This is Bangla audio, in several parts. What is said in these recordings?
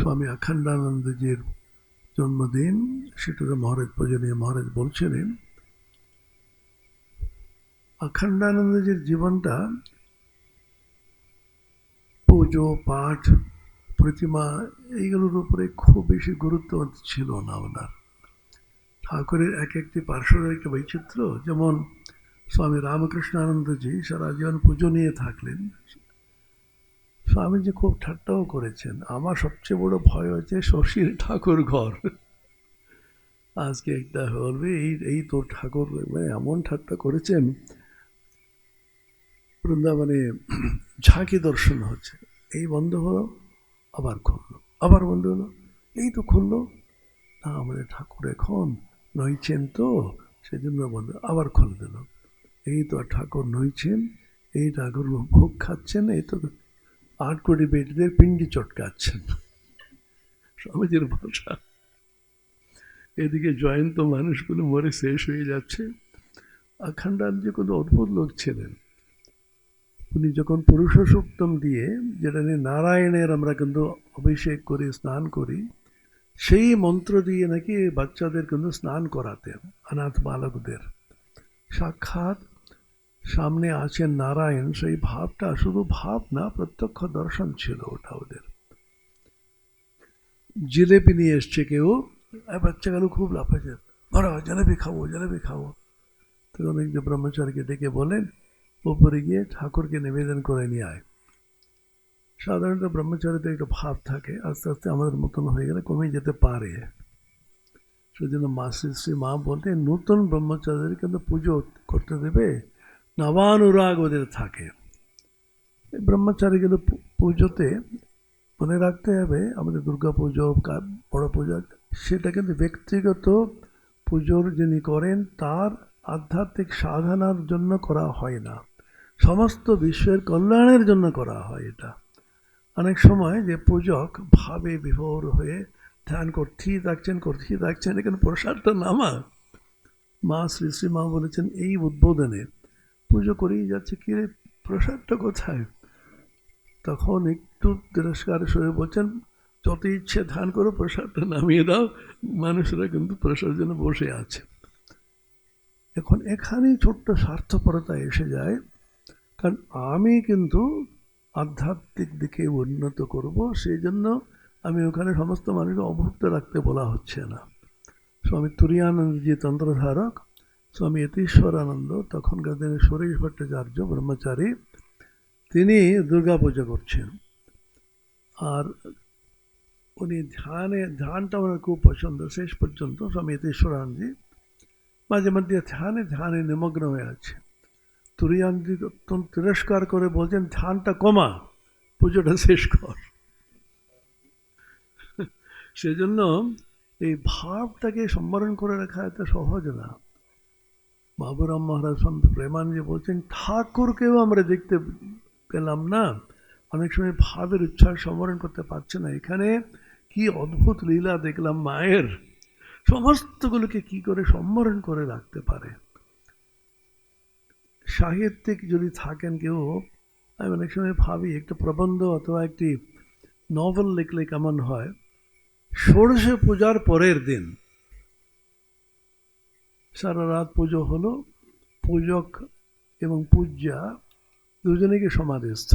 স্বামী অখণ্ডানন্দজির জন্মদিন, সেটাতে মহারাজ পূজনীয় মহারাজ বলছিলেন অখণ্ডানন্দজির জীবনটা পুজো পাঠ প্রতিমা এইগুলোর উপরে খুব বেশি গুরুত্ব ছিল না ওনার। ঠাকুরের এক একটি পার্শ্বদের একটা বৈচিত্র্য, যেমন স্বামী রামকৃষ্ণানন্দজি সারা জীবন পুজো নিয়ে থাকলেন। স্বামীজি খুব ঠাট্টাও করেছেন। আমার সবচেয়ে বড় ভয় হচ্ছে শশীর ঠাকুর ঘর। আজকে একটা বলবে এই তোর ঠাকুর, এমন ঠাট্টা করেছেন। বৃন্দাবনে ঝাঁকি দর্শন হচ্ছে, এই বন্ধ হলো আবার খুললো, আবার বন্ধ হলো, এই তো খুললো না, আমাদের ঠাকুর এখন নইছেন তো সেজন্য বন্ধ, আবার খুলে দিল। এই তো ঠাকুর নইছেন, এই ঠাকুর ভোগ খাচ্ছেন, এই তো 8 কোটি বেটিদের পিণ্ডি চটকাচ্ছেন। স্বামীজির ভাষা। এদিকে জয়ন্ত মানুষগুলো মরে শেষ হয়ে যাচ্ছে। অখণ্ডানন্দজি কোনো অদ্ভুত লোক ছিলেন। উনি যখন পুরুষ সূক্তম দিয়ে, যেটা নিয়ে নারায়ণের আমরা কিন্তু অভিষেক করি, স্নান করি, সেই মন্ত্র দিয়ে নাকি বাচ্চাদের কিন্তু স্নান করাতেন, অনাথ বালকদের। সাক্ষাৎ সামনে আছেন নারায়ণ, সেই ভাবটা শুধু ভাব না, প্রত্যক্ষ দর্শন ছিল ওটা ওদের। জিলেপি নিয়ে এসছে কেউ, বাচ্চাগুলো খুব লাফাচ্ছে, বড় জিলেপি খাবো, জিলেপি খাবো। তখন একজন ব্রহ্মচারীকে ডেকে বলেন, উপরে গিয়ে ঠাকুরকে নিবেদন করে নিয়ে আয়। সাধারণত ব্রহ্মচারীতে একটু ভাব থাকে, আস্তে আস্তে আমাদের মতন হয়ে গেলে কমে যেতে পারে। সেজন্য শ্রী মা বলতে নতুন ব্রহ্মচারীদের কিন্তু পুজো করতে দেবে, নবানুরাগ ওদের থাকে। ব্রহ্মচারীগুলো পুজোতে মনে রাখতে হবে, আমাদের দুর্গা পুজো, বড় পুজো, সেটা কিন্তু ব্যক্তিগত পুজোর যিনি করেন তার আধ্যাত্মিক সাধনার জন্য করা হয় না, সমস্ত বিশ্বের কল্যাণের জন্য করা হয়। এটা অনেক সময় যে পূজক ভাবে বিভোর হয়ে ধ্যান করতেই থাকছেন, এখানে প্রসাদটা নামা। মা শ্রী শ্রী মা বলেছেন এই উদ্বোধনে, পুজো করেই যাচ্ছে, কি রে প্রসাদটা কোথায়? তখন একটু তিরস্কার সরে বলছেন, যত ইচ্ছে ধ্যান করো, প্রসাদটা নামিয়ে দাও। মানুষরা কিন্তু প্রসাদের জন্য বসে আছে। এখন এখানেই ছোট্ট স্বার্থপরতা এসে যায়, কারণ আমি কিন্তু আধ্যাত্মিক দিকে উন্নত করব, সেই জন্য আমি ওখানে সমস্ত মানুষকে অভুক্ত রাখতে বলা হচ্ছে না। স্বামী তুরীয়ানন্দজি তন্ত্রধারক, স্বামী যতীশ্বরানন্দ তখনকার দিনে সুরেশ ভট্টাচার্য ব্রহ্মচারী, তিনি দুর্গা পুজো করছেন। আর উনি ধ্যানটা ওনার খুব পছন্দ। শেষ পর্যন্ত স্বামী যতীশ্বরানন্দজি মাঝে মধ্যে ধ্যানে নিমগ্ন হয়ে আছে। তুরীয়ানন্দজি অত্যন্ত তিরস্কার করে বলছেন, ধ্যানটা কমা, পুজোটা শেষ কর। সেজন্য এই ভাবটাকে সম্বরণ করে রাখা এত সহজ না। বাবুরাম মহারাজ স্বামী প্রেমানন্দজি বলছেন, ঠাকুরকেও আমরা দেখতে পেলাম না, অনেক সময় ভাবের উচ্ছ্বাস সম্বরণ করতে পারছে না। এখানে কি অদ্ভুত লীলা দেখলাম মায়ের, সমস্তগুলোকে কি করে সম্বরণ করে রাখতে পারে। সাহিত্যিক যদি থাকেন কেউ, আমি অনেক সময় ভাবি একটা প্রবন্ধ অথবা একটি নভেল লিখলে কেমন হয়। ষোড়শে পূজার পরের দিন সারা রাত পুজো হলো, পূজক এবং পূজ্যা দুজনেকে সমাধিস্থ।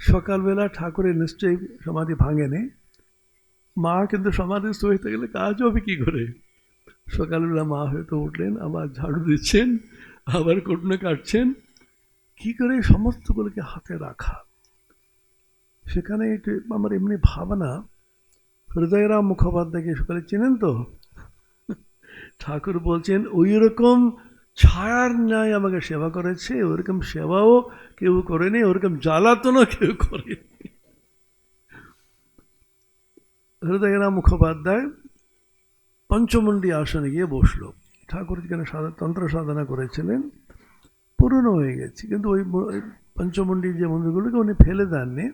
সকালবেলা ঠাকুরের নিশ্চয়ই সমাধি ভাঙেনি, মা কিন্তু সমাধিস্থ হইতে গেলে কাজ হবে কি করে। সকালবেলা মা হয়তো উঠলেন, আবার ঝাড়ু দিচ্ছেন, আবার কোটনে কাটছেন, কি করে সমস্তগুলোকে হাতে রাখা। সেখানে আমার এমনি ভাবনা, হৃদয়রাম মুখোপাধ্যায়কে সকালে চেনেন তো? ঠাকুর বলছেন ওই রকম ছায়ার ন্যায় আমাকে সেবা করেছে, ওরকম সেবাও কেউ করেনি, ওরকম জ্বালাতনও কেউ করেনি। হৃদয়রাম মুখোপাধ্যায় পঞ্চমুণ্ডী আসনে গিয়ে বসল। ঠাকুর যেখানে তন্ত্র সাধনা করেছিলেন, পুরনো হয়ে গেছে, কিন্তু ওই পঞ্চমুণ্ডী যে মন্দিরগুলোকে উনি ফেলে দেননি।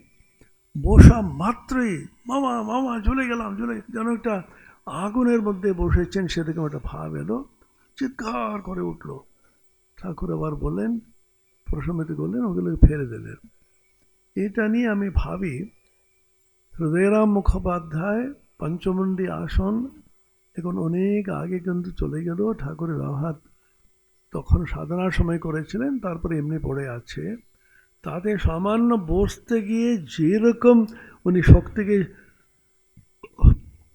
বসা মাত্রই মামা মামা ঝুলে গেলাম, যেন একটা আগুনের মধ্যে বসেছেন সেরকম একটা ভাব এলো, চিৎকার করে উঠল। ঠাকুর আবার বললেন, প্রসমিত করলেন, ওগুলোকে ফেলে দিলেন। এটা নিয়ে আমি ভাবি, হৃদয়রাম মুখোপাধ্যায় পঞ্চমুণ্ডী আসন এখন অনেক আগে কিন্তু চলে গেল। ঠাকুরের ব্যবহার তখন সাধনার সময় করেছিলেন, তারপরে এমনি পড়ে আছে। তাতে সামান্য বসতে গিয়ে যেরকম উনি শক্তিকে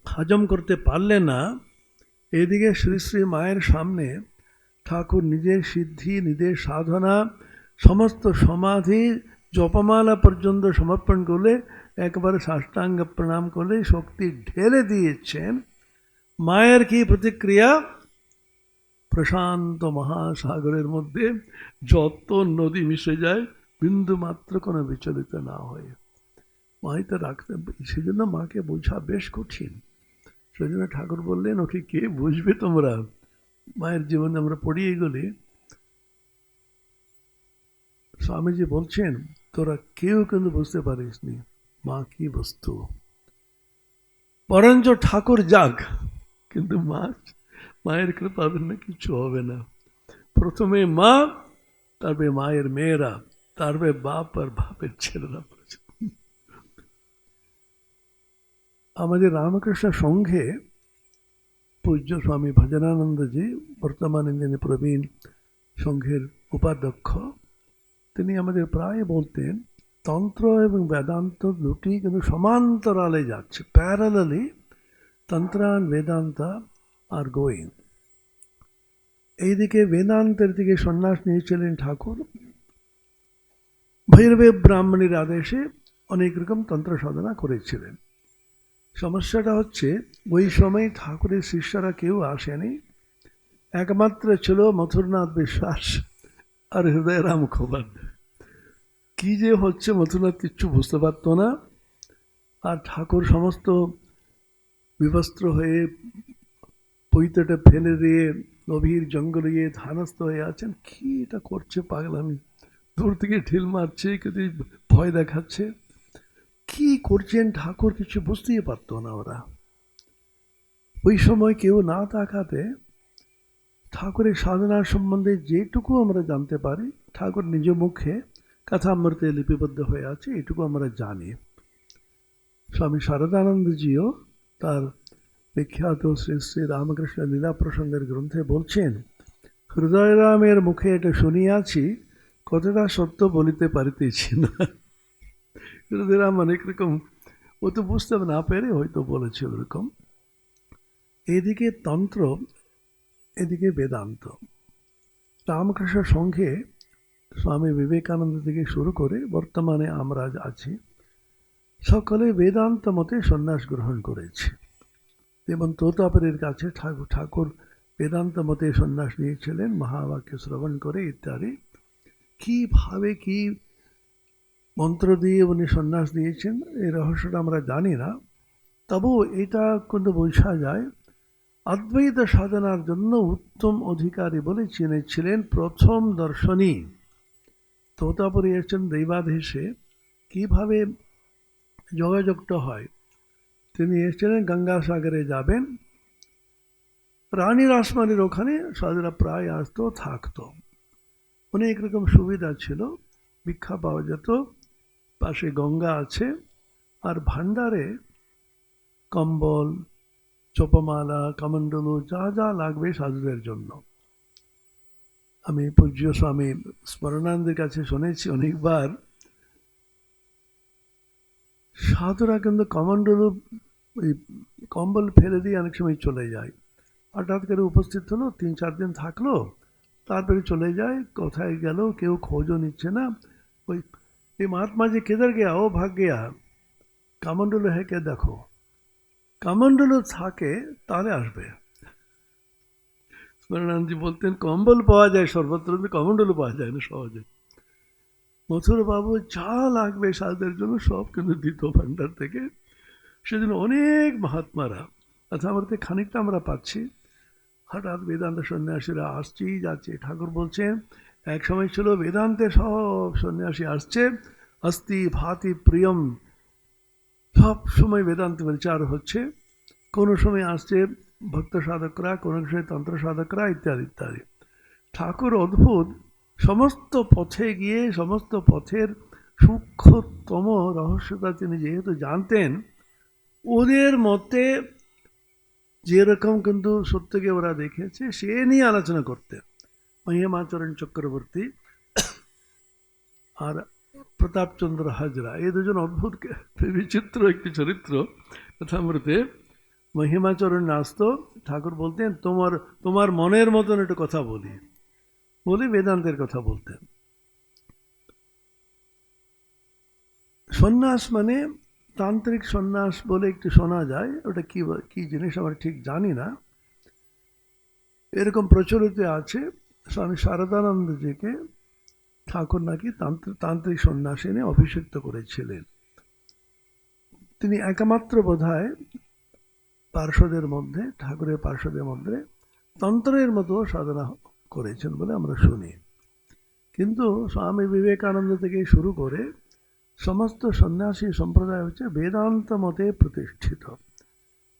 হজম করতে পারলেন না, এদিকে শ্রী শ্রী মায়ের সামনে ঠাকুর নিজের সিদ্ধি, নিজের সাধনা, সমস্ত সমাধি, জপমালা পর্যন্ত সমর্পণ করলে, একবারে সাষ্টাঙ্গ প্রণাম করলে শক্তি ঢেলে দিয়েছেন। মায়ের কি প্রতিক্রিয়া? প্রশান্ত মহাসাগরের মধ্যে যত নদী মিশে যায় বিন্দু মাত্র কোনো বিচলিত না হয়ে। মাই তো রাখতে, সেজন্য মাকে বোঝা বেশ কঠিন। সেজন্য ঠাকুর বললেন, ওকে কে বুঝবে তোমরা? মায়ের জীবনে আমরা পড়িয়ে গেলে স্বামীজি বলছেন, তোরা কেউ কিন্তু বুঝতে পারিসনি মা কি বস্তু। বরঞ্চ ঠাকুর যাক, কিন্তু মায়ের কৃপা না কিছু হবে না। প্রথমে মা, তারপরে মায়ের মেয়েরা, তারপরে বাপ আর বাপের ছেলেরা। আমাদের রামকৃষ্ণ সংঘে পূজ্য স্বামী ভজনানন্দজি, বর্তমানে যিনি প্রবীণ সংঘের উপাধ্যক্ষ, তিনি আমাদের প্রায় বলতেন তন্ত্র এবং বেদান্ত দুটি কিন্তু সমান্তরালে যাচ্ছে, প্যারালালি তন্ত্র and বেদান্তা আর গোয়িং। এইদিকে বেদান্তের দিকে সন্ন্যাস নিয়েছিলেন ঠাকুর, ভৈরবে ব্রাহ্মণীর আদেশে অনেক রকম তন্ত্র সাধনা করেছিলেন। সমস্যাটা হচ্ছে ওই সময় ঠাকুরের শিষ্যরা কেউ আসেনি, একমাত্র ছিল মথুরনাথ বিশ্বাস আর হৃদয়রাম মুখোপাধ্যায়। কি যে হচ্ছে মথুরনাথ কিচ্ছু বুঝতে পারত না, আর ঠাকুর সমস্ত বিবস্ত্র হয়ে পৈতেটা ফেলে দিয়ে গভীর জঙ্গলে গিয়ে ধ্যানস্থ হয়ে আছেন। কি এটা করছে পাগলামি, দূর থেকে ঢিল মারছে, কিন্তু ভয় দেখাচ্ছে, কি করছেন ঠাকুর কিছু বুঝতেই পারতো না ওরা। ওই সময় কেউ না তাকাতে ঠাকুরের সাধনার সম্বন্ধে যেটুকু আমরা জানতে পারি, ঠাকুর নিজ মুখে কথামৃতে লিপিবদ্ধ হয়ে আছে, এটুকু আমরা জানি। স্বামী শারদানন্দজিও তার বিখ্যাত শ্রী শ্রী রামকৃষ্ণ লীলা প্রসঙ্গের গ্রন্থে বলছেন, হৃদয়রামের মুখে এটা শুনিয়াছি, কতটা সত্য বলিতে পারিতেছি না। হৃদয়রাম অনেক রকম, ও তো বুঝতে না পেরে হয়তো বলেছে ওরকম। এদিকে তন্ত্র, এদিকে বেদান্ত। রামকৃষ্ণ সংঘে স্বামী বিবেকানন্দ থেকে শুরু করে বর্তমানে আমরা আছি, সকলে বেদান্ত মতে সন্ন্যাস গ্রহণ করেছে। যেমন তোতাপুরীর কাছে ঠাকুর বেদান্ত মতে সন্ন্যাস নিয়েছিলেন মহাবাক্য শ্রবণ করে ইত্যাদি। কীভাবে কি মন্ত্র দিয়ে উনি সন্ন্যাস দিয়েছেন এই রহস্যটা আমরা জানি না, তবু এটা কিন্তু বোঝা যায় অদ্বৈত সাধনার জন্য উত্তম অধিকারী বলে চিনেছিলেন প্রথম দর্শনী তোতাপুরী এসেছেন দৈবাধীশে। কীভাবে যোগাযোগটা হয়, তিনি এসেছিলেন গঙ্গাসাগরে যাবেন, রানী রাসমণির ওখানে সাধুরা প্রায় আসতো থাকতো, অনেক রকম সুবিধা ছিল, ভিক্ষা পাওয়া যেত, পাশে গঙ্গা আছে, আর ভান্ডারে কম্বল, জপমালা, কমণ্ডলু যা যা লাগবে সাধুদের জন্য। আমি পূজ্য স্বামী স্মরণানন্দের কাছে শুনেছি অনেকবার সাধুরা কিন্তু কমণ্ডলু ওই কম্বল ফেলে দিয়ে অনেক সময় চলে যায়, হঠাৎ করে উপস্থিত হলো, 3-4 দিন থাকলো, তারপরে চলে যায়, কোথায় গেল কেউ খোঁজও নিচ্ছে না। ওই এই महात्मा जी किधर गया, ও ভাগ গিয়া, কমণ্ডলু হেঁকে দেখো, কমণ্ডলু থাকে তাহলে আসবে। স্মরণানন্দজি বলতেন কম্বল পাওয়া যায় সর্বত্র, কমণ্ডলু পাওয়া যায় না সহজে। মথুর বাবু যা লাগবে সাধুদের জন্য সব কিন্তু দিত ভান্ডার থেকে। সেদিন অনেক মহাত্মারা, অর্থাৎ আমাদের খানিকটা আমরা পাচ্ছি, হঠাৎ বেদান্ত সন্ন্যাসীরা আসছেই যাচ্ছে। ঠাকুর বলছেন এক সময় ছিল বেদান্তে সব সন্ন্যাসী আসছে, অস্তি ভাতি প্রিয়ম, সব সময় বেদান্ত বিচার হচ্ছে, কোনো সময় আসছে ভক্ত সাধকরা, কোনো সময় তন্ত্র সাধকরা ইত্যাদি ইত্যাদি। ঠাকুর অদ্ভুত, সমস্ত পথে গিয়ে সমস্ত পথের সূক্ষ্মতম রহস্যটা তিনি যেহেতু জানতেন, ওদের মতে যেরকম কিন্তু সত্যকে ওরা দেখেছে সে নিয়ে আলোচনা করতে মহিমাচরণ চক্রবর্তী আর প্রতাপচন্দ্র হাজরা, এই দুজন অদ্ভুত বিচিত্র একটি চরিত্র কথামৃতে। মহিমাচরণ আসতো, ঠাকুর বলতেন তোমার তোমার মনের মতন একটু কথা বলি বলি বেদান্তের কথা বলতেন। সন্ন্যাস মানে তান্ত্রিক সন্ন্যাস বলে একটু শোনা যায়, ওটা কি কি জিনিস আমরা ঠিক জানি না। এরকম প্রচলিত আছে স্বামী শারদানন্দজিকে ঠাকুর নাকি তান্ত্রিক সন্ন্যাসী নিয়ে অভিষিক্ত করেছিলেন। তিনি একমাত্র বোধহয় পার্শ্বদের মধ্যে, ঠাকুরের পার্শ্বদের মধ্যে তন্ত্রের মতো সাধনা করেছেন বলে আমরা শুনি। কিন্তু স্বামী বিবেকানন্দ থেকে শুরু করে সমস্ত সন্ন্যাসী সম্প্রদায় হচ্ছে বেদান্ত মতে প্রতিষ্ঠিত।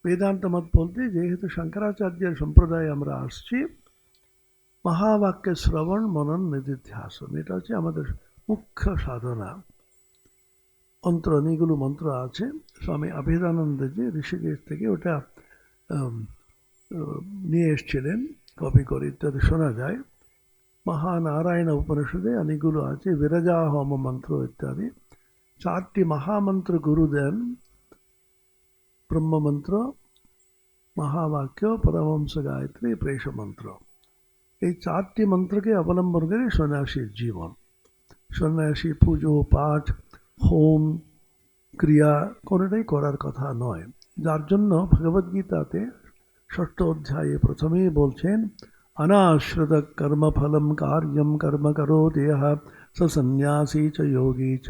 বেদান্ত মত বলতে যেহেতু শঙ্করাচার্যের সম্প্রদায়ে আমরা আসছি, মহাবাক্যের শ্রবণ মনন নিধিধ্যাসন, এটা হচ্ছে আমাদের মুখ্য সাধনা। অনেকগুলো মন্ত্র আছে, স্বামী অভেদানন্দজি ঋষিকেশ থেকে ওটা নিয়ে এসছিলেন, কপি করে ইত্যাদি শোনা যায়। মহানারায়ণ উপনিষদে অনেকগুলো আছে, বিরজা হোম মন্ত্র ইত্যাদি। 4টি মহামন্ত্র গুরু দেন, ব্রহ্মমন্ত্র, মহাবাক্য, পরমহংস গায়ত্রী, প্রেষ মন্ত্র। এই 4টি মন্ত্রকে অবলম্বন করে সন্ন্যাসীর জীবন। সন্ন্যাসী পুজো পাঠ হোম ক্রিয়া কোনোটাই করার কথা নয়, যার জন্য ভগবদ্গীতাতে 6ষ্ঠ অধ্যায়ে প্রথমেই বলছেন অনাশ্রিত কর্মফলম কার্যম কর্ম করোতি ইহ স সন্ন্যাসী চ যোগী চ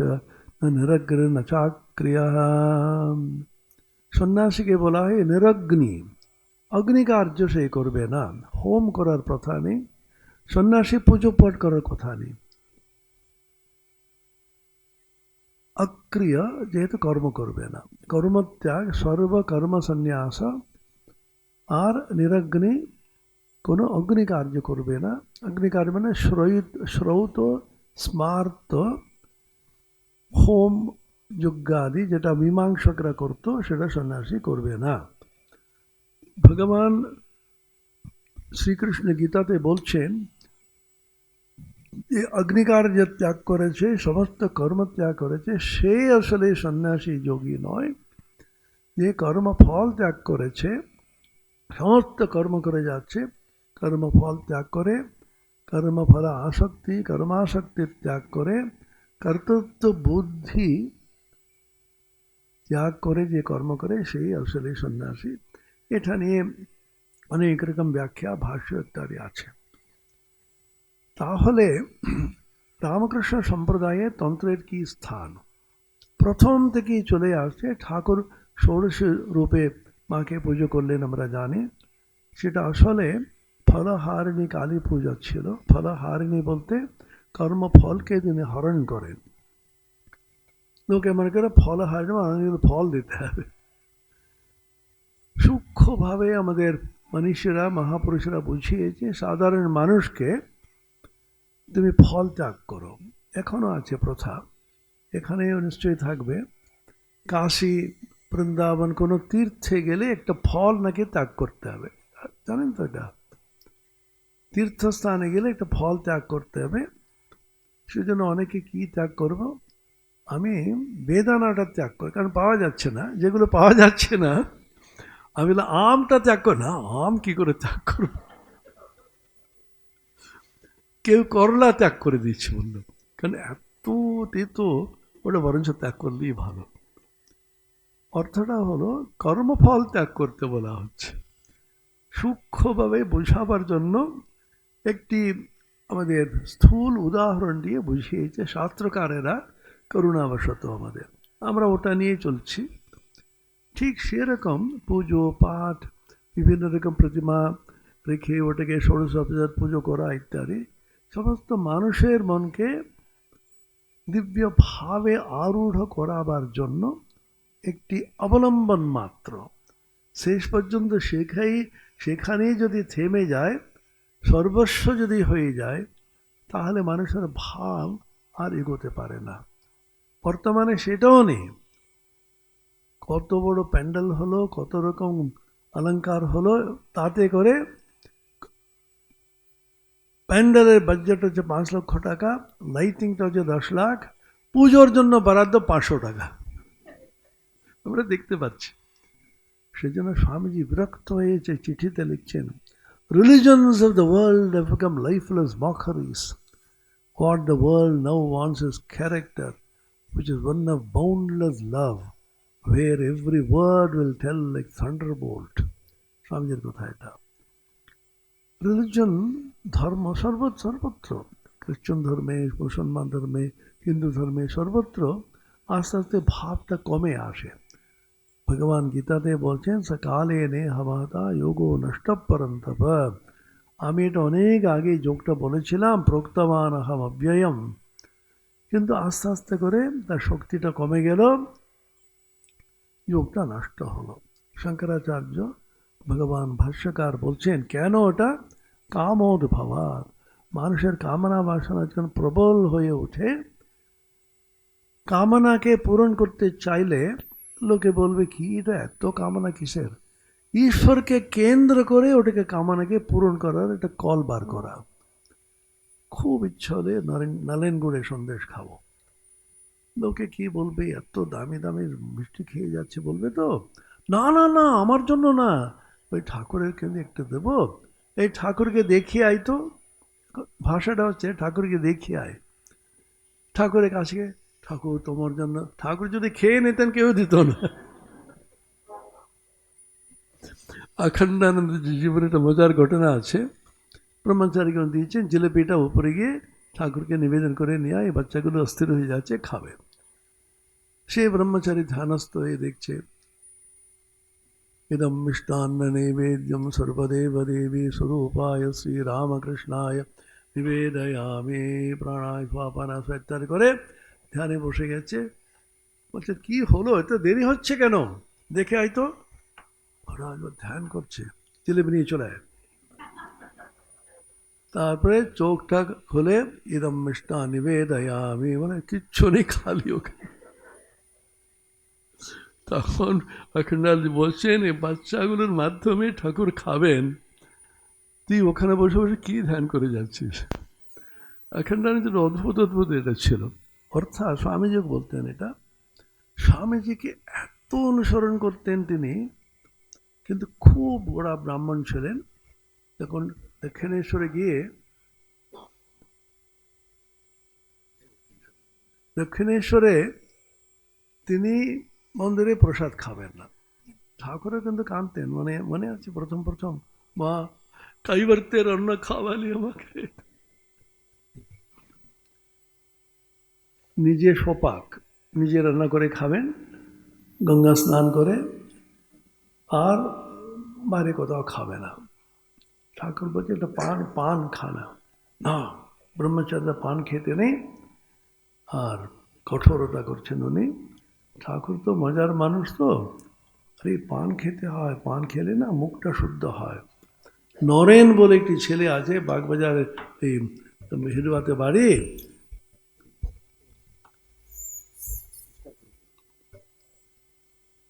নিরগ্র ন চাক্রিয়া। সন্ন্যাসীকে বলা হয় নিরগ্নি, অগ্নিকার্য সে করবে না, হোম করার কথা নেই, সন্ন্যাসী পুজো পাঠ করার কথা নেই। অক্রিয় যেহেতু কর্ম করবে না, কর্মত্যাগ, সর্বকর্ম সন্ন্যাস। আর নিরগ্নি, কোনো অগ্নিকার্য করবে না। অগ্নিকার্য মানে শ্রৌত স্মার্ত হোম যজ্ঞাদি, যেটা মীমাংসকরা করত সেটা সন্ন্যাসী করবে না। ভগবান শ্রীকৃষ্ণ গীতাতে বলছেন যে অগ্নিকার্য ত্যাগ করেছে, সমস্ত কর্ম ত্যাগ করেছে, সে আসলে সন্ন্যাসী যোগী নয়। যে কর্মফল ত্যাগ করেছে, সমস্ত কর্ম করে যাচ্ছে, কর্মফল ত্যাগ করে, কর্মফল আসক্তি কর্মাসক্তির ত্যাগ করে, কর্তৃত্ব বুদ্ধি ত্যাগ করে যে কর্ম করে সেই আসলে সন্ন্যাসী। এটা নিয়ে অনেক রকম ব্যাখ্যা ভাষ্য ইত্যাদি আছে। তাহলে রামকৃষ্ণ সম্প্রদায়ে তন্ত্রের কি স্থান? প্রথম থেকেই চলে আসছে। ঠাকুর ষোড়শ রূপে মাকে পুজো করলেন আমরা জানি। সেটা আসলে ফলহারিণী কালী পূজা ছিল। ফলহারিণী বলতে কর্মফলকে তিনি হরণ করেন। লোকে মনে করে ফলহারিণী মানে ফল দিতে হবে। সূক্ষ্মভাবে আমাদের মনীষীরা মহাপুরুষরা বুঝিয়েছে সাধারণ মানুষকে তুমি ফল ত্যাগ করো। এখনো আছে প্রথা, এখানেও নিশ্চয়ই থাকবে। কাশী বৃন্দাবন কোনো তীর্থে গেলে একটা ফল নাকি ত্যাগ করতে হবে, জানেন তো? এটা তীর্থস্থানে গেলে একটা ফল ত্যাগ করতে হবে। সেজন্য অনেকে কি ত্যাগ করব, আমি বেদানাটা ত্যাগ করি, কারণ পাওয়া যাচ্ছে না। যেগুলো পাওয়া যাচ্ছে না, আমি বললাম আমটা ত্যাগ কর না। আম কি করে ত্যাগ করব? কেউ করলা ত্যাগ করে দিচ্ছে, বলল কারণ এত তেতো, ওটা বরঞ্চ ত্যাগ করলেই ভালো। অর্থটা হলো কর্মফল ত্যাগ করতে বলা হচ্ছে। সূক্ষ্মভাবে বোঝাবার জন্য একটি আমাদের স্থূল উদাহরণ দিয়ে বুঝিয়েছে শাস্ত্রকারেরা করুণাবশত আমাদের, আমরা ওটা নিয়ে চলছি। ঠিক সেরকম পুজো পাঠ, বিভিন্ন রকম প্রতিমা রেখে ওটাকে ষোড়শোপচার পুজো করা ইত্যাদি সমস্ত মানুষের মনকে দিব্যভাবে আরূঢ় করাবার জন্য একটি অবলম্বন মাত্র। শেষ পর্যন্ত সেখানেই যদি থেমে যায়, সর্বস্ব যদি হয়ে যায়, তাহলে মানুষের ভাব আর এগোতে পারে না। বর্তমানে সেটাও নেই। কত বড় প্যান্ডেল হলো, কত রকম অলঙ্কার হলো, তাতে করে প্যান্ডেলের বাজেট হচ্ছে 5 লক্ষ টাকা, লাইটিংটা হচ্ছে 10 লাখ, পুজোর জন্য বরাদ্দ 500 টাকা। আমরা দেখতে পাচ্ছি। সেজন্য স্বামীজি বিরক্ত হয়েছে, চিঠিতে লিখছেন, Religions of the world have become lifeless mockeries. What the world now wants is character, which is one of boundless love, where every word will tell like thunderbolt. স্বামীজির কথা এটা। রিলিজন, ধর্ম সর্বত্র, খ্রিস্টান ধর্মে, মুসলমান ধর্মে, হিন্দু ধর্মে, সর্বত্র আস্তে আস্তে ভাবটা কমে আসে। ভগবান গীতাতে বলছেন, সকালে নে হমাতা যোগো নষ্ট পরন্তপ। আমি এটা অনেক আগে যোগটা বলেছিলাম, প্রোক্তমান আহম অব্যয়ম, কিন্তু আস্তে আস্তে করে তার শক্তিটা কমে গেল, যোগটা নষ্ট হলো। শঙ্করাচার্য ভগবান ভাষ্যকার বলছেন, কেন ওটা? কামোদ ভাবাত, মানুষের কামনা বাসনা যখন প্রবল হয়ে ওঠে, কামনাকে পূরণ করতে চাইলে লোকে বলবে কি এটা এত কামনা কিসের? ঈশ্বরকে কেন্দ্র করে ওটাকে কামনাকে পূরণ করার একটা কল বার করা। খুব ইচ্ছা হলে নলেন গুড়ে সন্দেশ খাবো, লোকে কি বলবে, এত দামি দামি মিষ্টি খেয়ে যাচ্ছে, বলবে তো না না না আমার জন্য না, ওই ঠাকুরের কিন্তু একটু দেবো, এই ঠাকুরকে দেখিয়ে আয়। তো ভাষাটা হচ্ছে ঠাকুরকে দেখিয়ে আয়। ঠাকুরের কাছে, ঠাকুর তোমার জন্য, ঠাকুর যদি খেয়ে নিতেন কেউ দিত না। অখণ্ডানন্দ জীবনে একটা মজার ঘটনা আছে। ব্রহ্মচারীগণ দিয়েছেন, জিলেপিটা উপরে গিয়ে ঠাকুরকে নিবেদন করে নিয়ে এই বাচ্চাগুলো অস্থির হয়ে যাচ্ছে, খাবে। সে ব্রহ্মচারী ধ্যানস্থ হয়ে দেখছে, ইদম মিষ্টান্ন নৈবেদ্যম সর্বদেব দেবী স্বরূপায় শ্রী রামকৃষ্ণায় নিবেদয়ামি প্রাণায় স্বাপানা ইত্যাদি করে ধ্যানে বসে গেছে। বলছে কি হলো, এত দেরি হচ্ছে কেন, দেখে আয় তো। ধ্যান করছে, জিলেপি নিয়ে চলে আয়। তারপরে চোখটা খুলে ইদম মিষ্টা নিবেদয়ামি, মানে কিচ্ছু নেই, খালি ওখানে। তখন অখণ্ডানন্দ বলছেন, এই বাচ্চাগুলোর মাধ্যমে ঠাকুর খাবেন, তুই ওখানে বসে বসে কি ধ্যান করে যাচ্ছিস? অখণ্ডানন্দের অদ্ভুত এটা ছিল। অর্থাৎ স্বামীজি বলতেন এটা, স্বামীজিকে এত অনুসরণ করতেন তিনি, কিন্তু খুব বড় ব্রাহ্মণ ছিলেন। তখন দক্ষিণেশ্বরে গিয়ে, দক্ষিণেশ্বরে তিনি মন্দিরে প্রসাদ খাবেন না, ঠাকুরও কিন্তু কাঁদতেন। মনে আছে প্রথম মা কাইবারতের অন্ন খাওয়ালি আমাকে। নিজে সোপাক নিজে রান্না করে খাবেন, গঙ্গা স্নান করে, আর বাইরে কোথাও খাবে না। ঠাকুর বলছে এটা পান খানা না, ব্রহ্মচার্য পান খেতে নেই, আর কঠোরতা করছেন উনি। ঠাকুর তো মজার মানুষ, তো আরে পান খেতে হয়, পান খেলে না মুখটা শুদ্ধ হয়। নরেন বলে একটি ছেলে আছে, বাগবাজারে, এই হিরুয়াতে বাড়ি।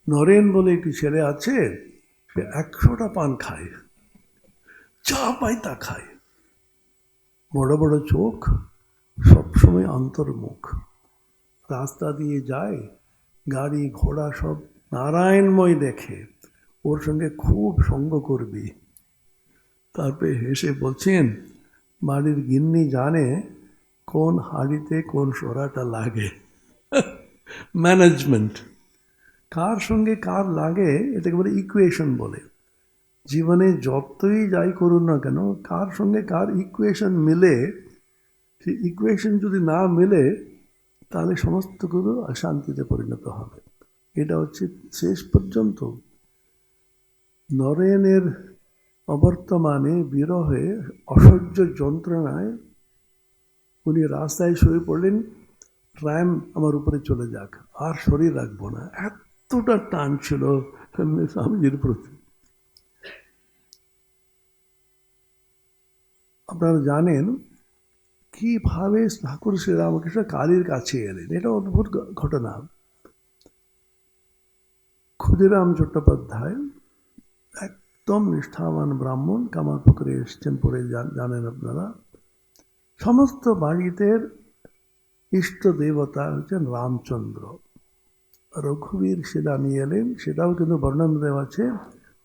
নরেন বলে একটি ছেলে আছে, সে 100টা পান খায়, যা পায় তা খায়, বড় বড় চোখ, সবসময় অন্তর্মুখ, রাস্তা দিয়ে যায়, গাড়ি ঘোড়া সব নারায়ণময় দেখে, ওর সঙ্গে খুব সঙ্গ করবি। তারপরে হেসে বলছেন, বাড়ির গিন্নি জানে কোন হাঁড়িতে কোন সোরাটা লাগে। ম্যানেজমেন্ট, কার সঙ্গে কার লাগে এটাকে বলে ইকুয়েশন বলে। জীবনে যতই যাই করুন না কেন, কার সঙ্গে কার ইকুয়েশন মিলে, সেই ইকুয়েশন যদি না মিলে তাহলে সমস্ত কিছু অশান্তিতে পরিণত হবে। এটা হচ্ছে শেষ পর্যন্ত নরেনের অবর্তমানে বিরহে অসহ্য যন্ত্রণায় উনি রাস্তায় শুয়ে পড়লেন, ট্রাম আমার উপরে চলে যাক, আর শরীর রাখবো না, এতটা টান ছিল স্বামীজির প্রতি। আপনারা জানেন কিভাবে ঠাকুর শ্রীরামকৃষ্ণ কালীর কাছে এলেন, এটা অদ্ভুত ঘটনা। ক্ষুদিরাম চট্টোপাধ্যায় একদম নিষ্ঠাবান ব্রাহ্মণ, কামারপুকুরে এসছেন পড়ে জানেন আপনারা। সমস্ত বাড়িতে ইষ্ট দেবতা হচ্ছেন রামচন্দ্র। রঘুবীর সেটা নিয়ে এলেন, সেটাও কিন্তু বর্ণনা দেওয়া আছে।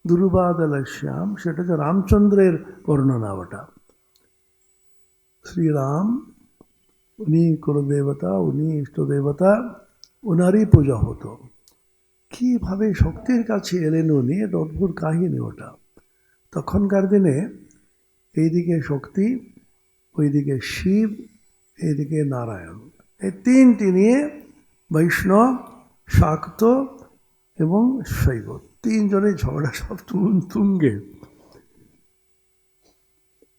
দুর্বাদল শ্যাম, সেটা হচ্ছে রামচন্দ্রের বর্ণনা। ওটা শ্রীরাম, উনি কুলদেবতা, উনি ইষ্ট দেবতা, ওনারই পূজা হতো। কীভাবে শক্তির কাছে এলেন উনি, এটা অদ্ভুত কাহিনী ওটা। তখনকার দিনে এইদিকে শক্তি, ওইদিকে শিব, এইদিকে নারায়ণ, এই তিনটি নিয়ে বৈষ্ণব, শাক্ত এবং শৈব, তিনজনের ঝগড়া সব তুঙ্গে।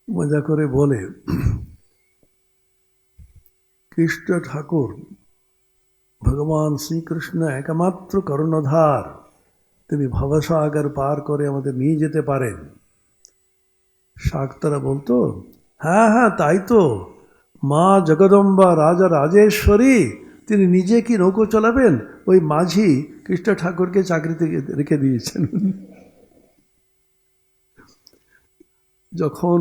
মজা করে বলে কৃষ্ণ ঠাকুর, ভগবান শ্রীকৃষ্ণ একমাত্র কর্ণধার, তিনি ভবসাগর পার করে আমাদের নিয়ে যেতে পারেন। শাক্তরা বলতো, হ্যাঁ হ্যাঁ তাই তো, মা জগদম্বা রাজা রাজেশ্বরী, তিনি নিজে কি নৌকো চালাবেন, ওই মাঝি কৃষ্ণ ঠাকুরকে চাকরিতে রেখে দিয়েছেন। যখন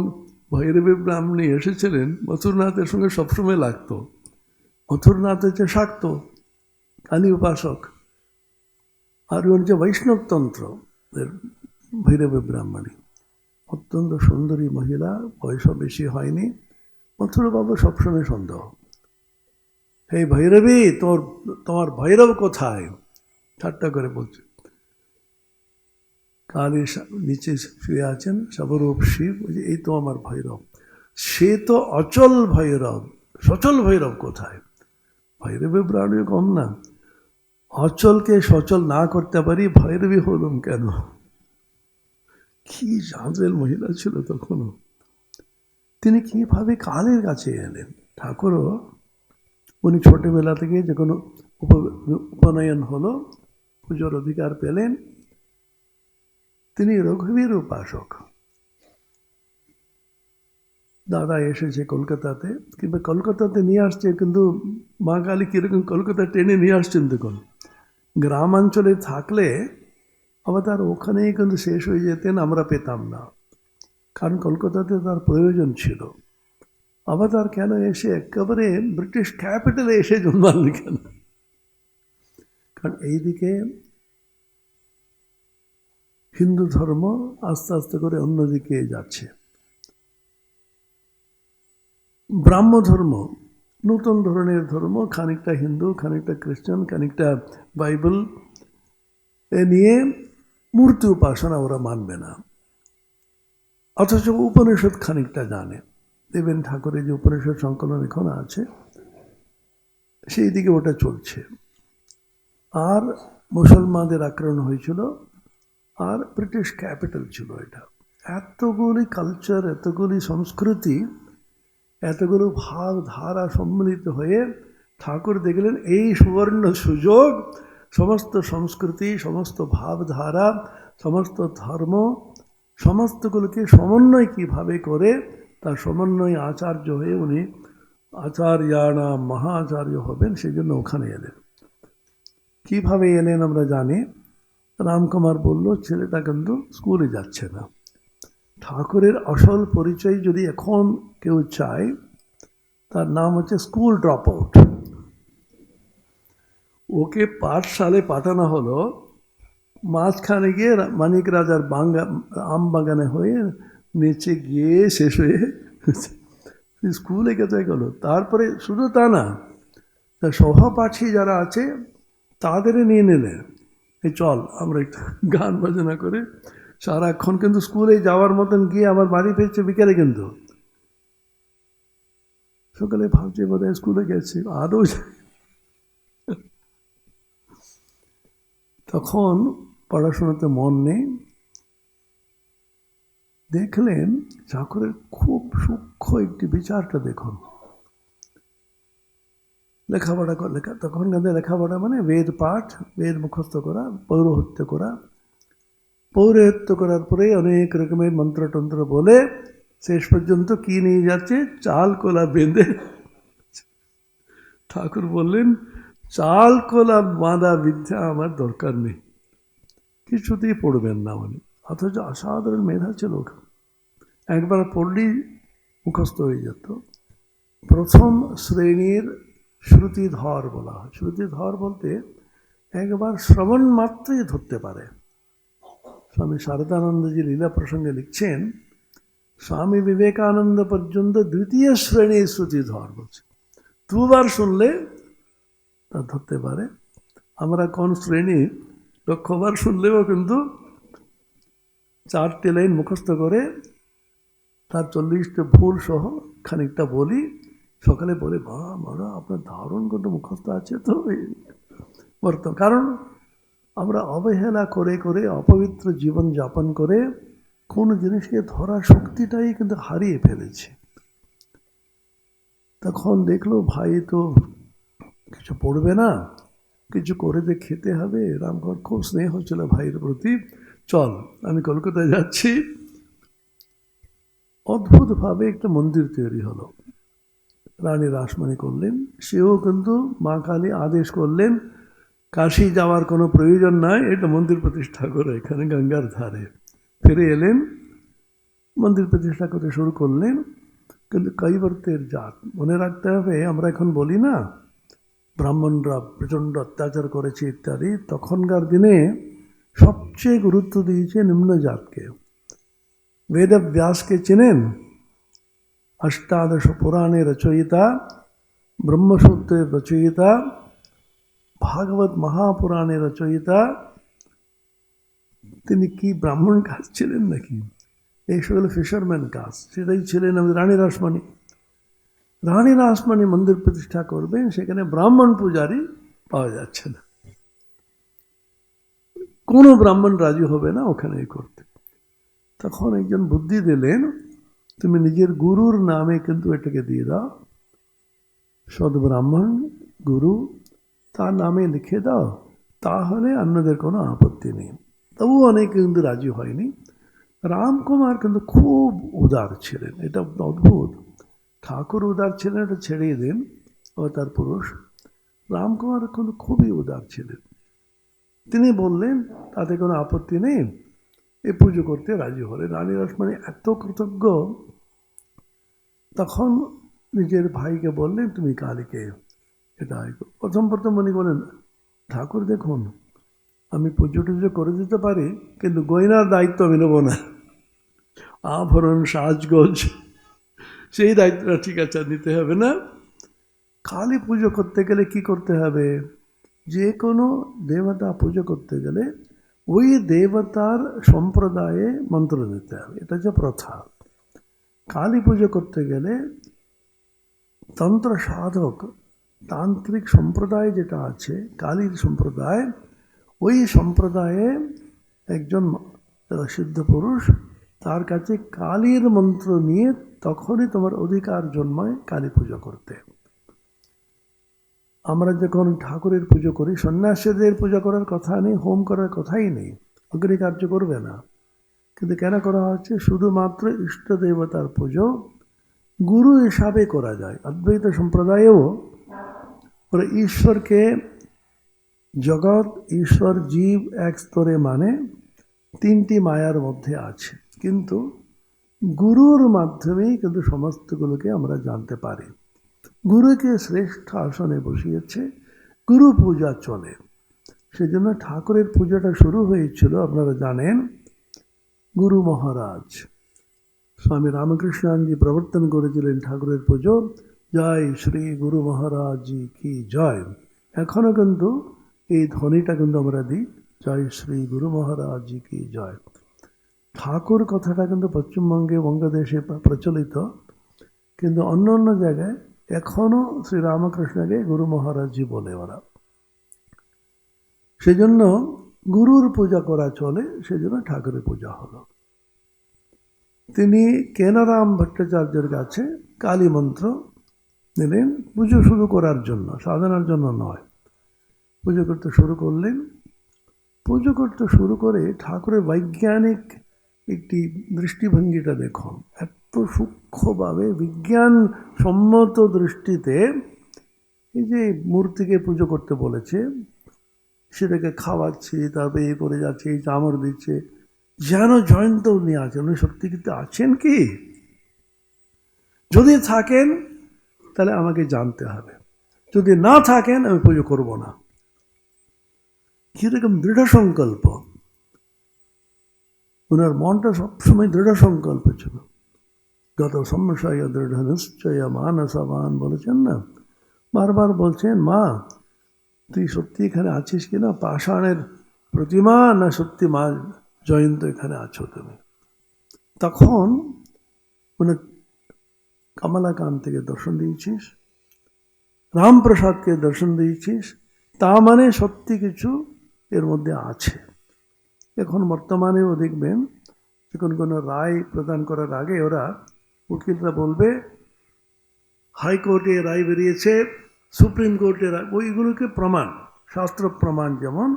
ভৈরবী ব্রাহ্মণী এসেছিলেন, মথুরনাথের সঙ্গে সবসময় লাগতো। মথুরনাথ হচ্ছে শাক্ত, কালী উপাসক, আর হচ্ছে বৈষ্ণবতন্ত্র ভৈরবী ব্রাহ্মণী। অত্যন্ত সুন্দরী মহিলা, বয়সও বেশি হয়নি। মথুরবাবু সবসময় সন্দেহ, হে ভৈরবী, তোমার ভৈরব কোথায়? ঠাট্টা করে বলছে। কালীর নিচে শুয়ে আছেন সবরূপ শিব, এই তো আমার ভৈরব। সে তো অচল ভৈরব, সচল ভৈরব কোথায়? ভৈরবী ব্রাহ্মণী কম না, অচলকে সচল না করতে পারি, ভৈরবী হলুম কেন? কি জাঁজেল মহিলা ছিল তখনও। তিনি কিভাবে কালের কাছে এলেন? ঠাকুরও উনি ছোটবেলা থেকে যে কোনো উপনয়ন হলো, পুজোর অধিকার পেলেন, তিনি রঘুবীর উপাসক। দাদা এসেছে কলকাতাতে, কিংবা কলকাতাতে নিয়ে আসছে, কিন্তু মা কালী কীরকম কলকাতা টেনে নিয়ে আসছেন দেখুন। গ্রামাঞ্চলে থাকলে আবার তার ওখানেই কিন্তু শেষ হয়ে যেতেন, আমরা পেতাম না, কারণ কলকাতাতে তার প্রয়োজন ছিল। আবার তার কেন এসে একেবারে ব্রিটিশ ক্যাপিটালে এসে জন্মালেন কেন? কারণ এইদিকে হিন্দু ধর্ম আস্তে আস্তে করে অন্যদিকে যাচ্ছে। ব্রাহ্ম ধর্ম নতুন ধরনের ধর্ম, খানিকটা হিন্দু, খানিকটা খ্রিস্টান, খানিকটা বাইবেল, এ নিয়ে মূর্তি উপাসনা ওরা মানবে না। অথচ উপনিষদ খানিকটা জানে। দেবেন ঠাকুরের যে উপনিষদ সংকলন এখন আছে, সেই দিকে ওটা চলছে। আর মুসলমানদের আক্রমণ হয়েছিল, আর ব্রিটিশ ক্যাপিটাল ছিল এটা। এতগুলি কালচার, এতগুলি সংস্কৃতি, এতগুলো ভাব ধারা সম্মিলিত হয়ে ঠাকুর দেখলেন এই সুবর্ণ সুযোগ, সমস্ত সংস্কৃতি, সমস্ত ভাবধারা, সমস্ত ধর্ম, সমস্তগুলোকে সমন্বয় কীভাবে করে, তার সমন্বয় আচার্য হয়ে উনি আচার্যানা মহাচার্য হবেন, সেই জন্য ওখানে এলেন। কীভাবে এলেন আমরা জানি। রামকুমার বলল ছেলেটা কিন্তু স্কুলে যাচ্ছে না। ঠাকুরের আসল পরিচয় যদি এখন কেউ চায়, তার নাম হচ্ছে স্কুল ড্রপ আউট। ওকে পাঠশালে পাঠানো হলো, মাঝখানে গিয়ে মানিক রাজার আম বাগানে হয়ে নিচে গিয়ে শেষ হয়ে স্কুলে কোথায় গেল। তারপরে শুধু তা না, তার সহপাঠী যারা আছে তাদের নিয়ে নিলেন, এই চল আমরা একটু গান বাজনা করে সারাক্ষণ, কিন্তু স্কুলে যাওয়ার মতন গিয়ে আবার বাড়ি ফিরছে বিকেলে, কিন্তু সকালে ভাবছে বোধহয় স্কুলে গেছে, আদৌ। তখন পড়াশোনাতে মন নেই। দেখলেন ঠাকুরের খুব সূক্ষ্ম একটি বিচারটা দেখুন। লেখাপড়া তখন লেখাপড়া মানে বেদ পাঠ, বেদ মুখস্থ করা, পৌরোহিত্য করা। পৌরোহিত্য করার পরে অনেক রকমের মন্ত্রতন্ত্র বলে শেষ পর্যন্ত কি নিয়ে যাচ্ছে, চাল কোলা বেঁধে। ঠাকুর বললেন, চাল কোলা বাঁধা বিদ্যা আমার দরকার নেই, কিছুতেই পড়বেন না উনি, অথচ অসাধারণ মেধা ছিল। একবার পড়লেই মুখস্থ হয়ে যেত। প্রথম শ্রেণীর শ্রুতিধর বলা হয়। শ্রুতিধর বলতে একবার শ্রবণ মাত্রই ধরতে পারে। স্বামী শারদানন্দজি লীলা প্রসঙ্গে লিখছেন, স্বামী বিবেকানন্দ পর্যন্ত দ্বিতীয় শ্রেণীর শ্রুতিধর বলছে, দুবার শুনলে তা ধরতে পারে। আমরা কোন শ্রেণী, লক্ষবার শুনলেও কিন্তু 4টে লাইন মুখস্থ করে তার 40টা ভুল সহ খানিকটা বলি। সকালে বলে, মারা আপনার দারুণ কিন্তু মুখস্থ আছে তো। বর্তমান কারণ আমরা অবহেলা করে করে অপবিত্র জীবন যাপন করে কোন জিনিসকে ধরার শক্তিটাই কিন্তু হারিয়ে ফেলেছি। তখন দেখলো ভাই তো কিছু পড়বে না, কিছু করে যে খেতে হবে। রামঘর খুব স্নেহ ছিল ভাইয়ের প্রতি। চল, আমি কলকাতায় যাচ্ছি। অদ্ভুতভাবে একটা মন্দির তৈরি হলো। রানী রাসমণি করলেন, সেও কিন্তু মা কালী আদেশ করলেন কাশী যাওয়ার কোনো প্রয়োজন নাই, এটা মন্দির প্রতিষ্ঠা করে এখানে গঙ্গার ধারে। ফিরে এলেন, মন্দির প্রতিষ্ঠা করতে শুরু করলেন। কিন্তু কৈবর্তের জাত মনে রাখতে হবে। আমরা এখন বলি না ব্রাহ্মণরা প্রচণ্ড অত্যাচার করেছে ইত্যাদি, তখনকার দিনে সবচেয়ে গুরুত্ব দিয়েছে নিম্ন জাতকে। বেদব্যাসকে চেনেন? অষ্টাদশ পুরাণে রচয়িতা, ব্রহ্মসূত্রের রচয়িতা, ভাগবত মহাপুরাণের রচয়িতা। তিনি কি ব্রাহ্মণ কাস্ট ছিলেন নাকি? এই সকল ফিশারম্যান কাস্ট, সেটাই ছিলেন আমাদের রানী রাসমণি। রানী রাসমণি মন্দির প্রতিষ্ঠা করবেন, সেখানে ব্রাহ্মণ পূজারী পাওয়া যাচ্ছে না। কোনো ব্রাহ্মণ রাজি হবে না ওখানে করতে। তখন একজন বুদ্ধি দিলেন, তুমি নিজের গুরুর নামে কিন্তু এটাকে দিয়ে দাও, সদ্ব্রাহ্মণ গুরু তার নামে লিখে দাও, তাহলে অন্যদের কোনো আপত্তি নেই। তবু অনেকে কিন্তু রাজি হয়নি। রামকুমার কিন্তু খুব উদার ছিলেন, এটা অদ্ভুত। ঠাকুর উদার ছিলেন এটা ছেড়িয়ে দিন, অবতার পুরুষ। রামকুমার কিন্তু খুবই উদার ছিলেন। তিনি বললেন তাতে কোনো আপত্তি নেই, এই পুজো করতে রাজি হলেন। রানী রাসমণি এত কৃতজ্ঞ, তখন নিজের ভাইকে বললেন তুমি কালীকে এটা। প্রথম উনি বলেন, ঠাকুর দেখুন আমি পুজো টুজো করে দিতে পারি, কিন্তু গয়নার দায়িত্ব আমি নেব না, আভরণ সাজগোজ সেই দায়িত্বটা ঠিক আছে নিতে হবে না। কালী পুজো করতে গেলে কি করতে হবে? যে কোনো দেবতা পুজো করতে গেলে ওই দেবতার সম্প্রদায়ে মন্ত্র নিতে হবে, এটা হচ্ছে প্রথা। কালী পুজো করতে গেলে তন্ত্র সাধক তান্ত্রিক সম্প্রদায় যেটা আছে কালীর সম্প্রদায়, ওই সম্প্রদায়ে একজন সিদ্ধ পুরুষ, তার কাছে কালীর মন্ত্র নিয়ে তখনই তোমার অধিকার জন্মায় কালী পুজো করতে। আমরা যখন ঠাকুরের পুজো করি, সন্ন্যাসীদের পূজা করার কথা নেই, হোম করার কথাই নেই, অগ্নিকার্য করবে না। কিন্তু কেন করা হচ্ছে? শুধুমাত্র ইষ্ট দেবতার পুজো গুরু হিসাবে করা যায়। অদ্বৈত সম্প্রদায়েও ওরা ঈশ্বরকে জগৎ, ঈশ্বর, জীব এক স্তরে মানে 3টি মায়ার মধ্যে আছে, কিন্তু গুরুর মাধ্যমেই কিন্তু সমস্তগুলোকে আমরা জানতে পারি। গুরুকে শ্রেষ্ঠ আসনে বসিয়েছে, গুরু পূজা চলে। সেজন্য ঠাকুরের পূজাটা শুরু হয়েছিল, আপনারা জানেন, গুরু মহারাজ স্বামী রামকৃষ্ণজি প্রবর্তন করেছিলেন ঠাকুরের পুজো। জয় শ্রী গুরু মহারাজ জি কি জয়। এখনও কিন্তু এই ধ্বনিটা কিন্তু আমরা দিই, জয় শ্রী গুরু মহারাজ জি কি জয়। ঠাকুর কথাটা কিন্তু পশ্চিমবঙ্গে, বঙ্গদেশে প্রচলিত, কিন্তু অন্য অন্য জায়গায় এখনও শ্রীরামকৃষ্ণকে গুরু মহারাজজি বলে ওরা। সেজন্য গুরুর পূজা করা চলে, সেজন্য ঠাকুরের পূজা হলো। তিনি কেনারাম ভট্টাচার্যের কাছে কালী মন্ত্র নিলেন পুজো শুরু করার জন্য, সাধনার জন্য নয়। পুজো করতে শুরু করলেন। পুজো করতে শুরু করে ঠাকুরের বৈজ্ঞানিক একটি দৃষ্টিভঙ্গিটা দেখুন। এত সূক্ষ্মভাবে বিজ্ঞান সম্মত দৃষ্টিতে এই যে মূর্তিকে পুজো করতে বলেছে, সেটাকে খাওয়াচ্ছে, তারপরে এ করে যাচ্ছে, এই চামড় দিচ্ছে, যেন জয়ন্ত উনি আছেন। উনি সত্যি কিন্তু আছেন কি? যদি থাকেন তাহলে আমাকে জানতে হবে, যদি না থাকেন আমি পুজো করব না। কিরকম দৃঢ় সংকল্প! ওনার মনটা সবসময় দৃঢ় সংকল্প ছিল। গত সম্মশয় দৃঢ় নিশ্চয় মানসবান বলেছেন না, বারবার বলছেন, মা তুই সত্যি এখানে আছিস কিনা, পাষাণের প্রতিমা না সত্যি মা জয়ন্ত এখানে আছো তুমি? তখন মানে কমলাকান্তকে দর্শন দিয়েছিস, রামপ্রসাদকে দর্শন দিয়েছিস, তা মানে সত্যি কিছু এর মধ্যে আছে। এখন বর্তমানেও দেখবেন যখন কোনো রায় প্রদান করার আগে ওরা উকিলরা বলবে হাইকোর্টে রায় বেরিয়েছে, সুপ্রিম কোর্টে রায়, ওইগুলোকে প্রমাণ, শাস্ত্র প্রমাণ। যেমন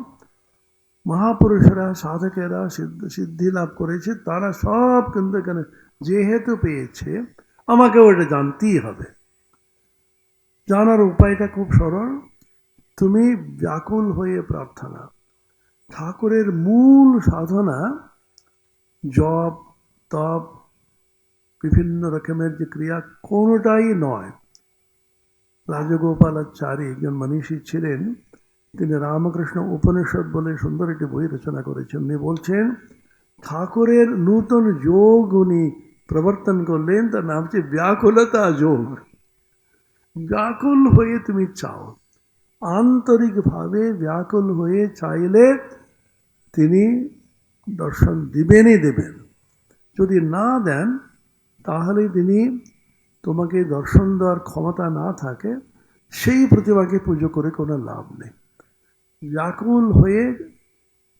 মহাপুরুষেরা, সাধকেরা সিদ্ধি লাভ করেছে, তারা সব কিন্তু এখানে যেহেতু পেয়েছে, আমাকে ওটা জানতেই হবে। জানার উপায়টা খুব সরল, তুমি ব্যাকুল হয়ে প্রার্থনা। ঠাকুরের মূল সাধনা জপ, তপ, বিভিন্ন রকমের যে ক্রিয়া, কোনোটাই নয়। রাজগোপালাচারী একজন মনীষী ছিলেন, তিনি রামকৃষ্ণ উপনিষদ বলে সুন্দর একটি বই রচনা করেছেন। উনি বলছেন ঠাকুরের নূতন যোগ উনি প্রবর্তন করলেন, তার নাম হচ্ছে ব্যাকুলতা যোগ। ব্যাকুল হয়ে তুমি চাও, আন্তরিকভাবে ব্যাকুল হয়ে চাইলে তিনি দর্শন দিবেনই দেবেন। যদি না দেন তাহলে তিনি তোমাকে দর্শন দেওয়ার ক্ষমতা না থাকে, সেই প্রতিমাকে পুজো করে কোনো লাভ নেই। ব্যাকুল হয়ে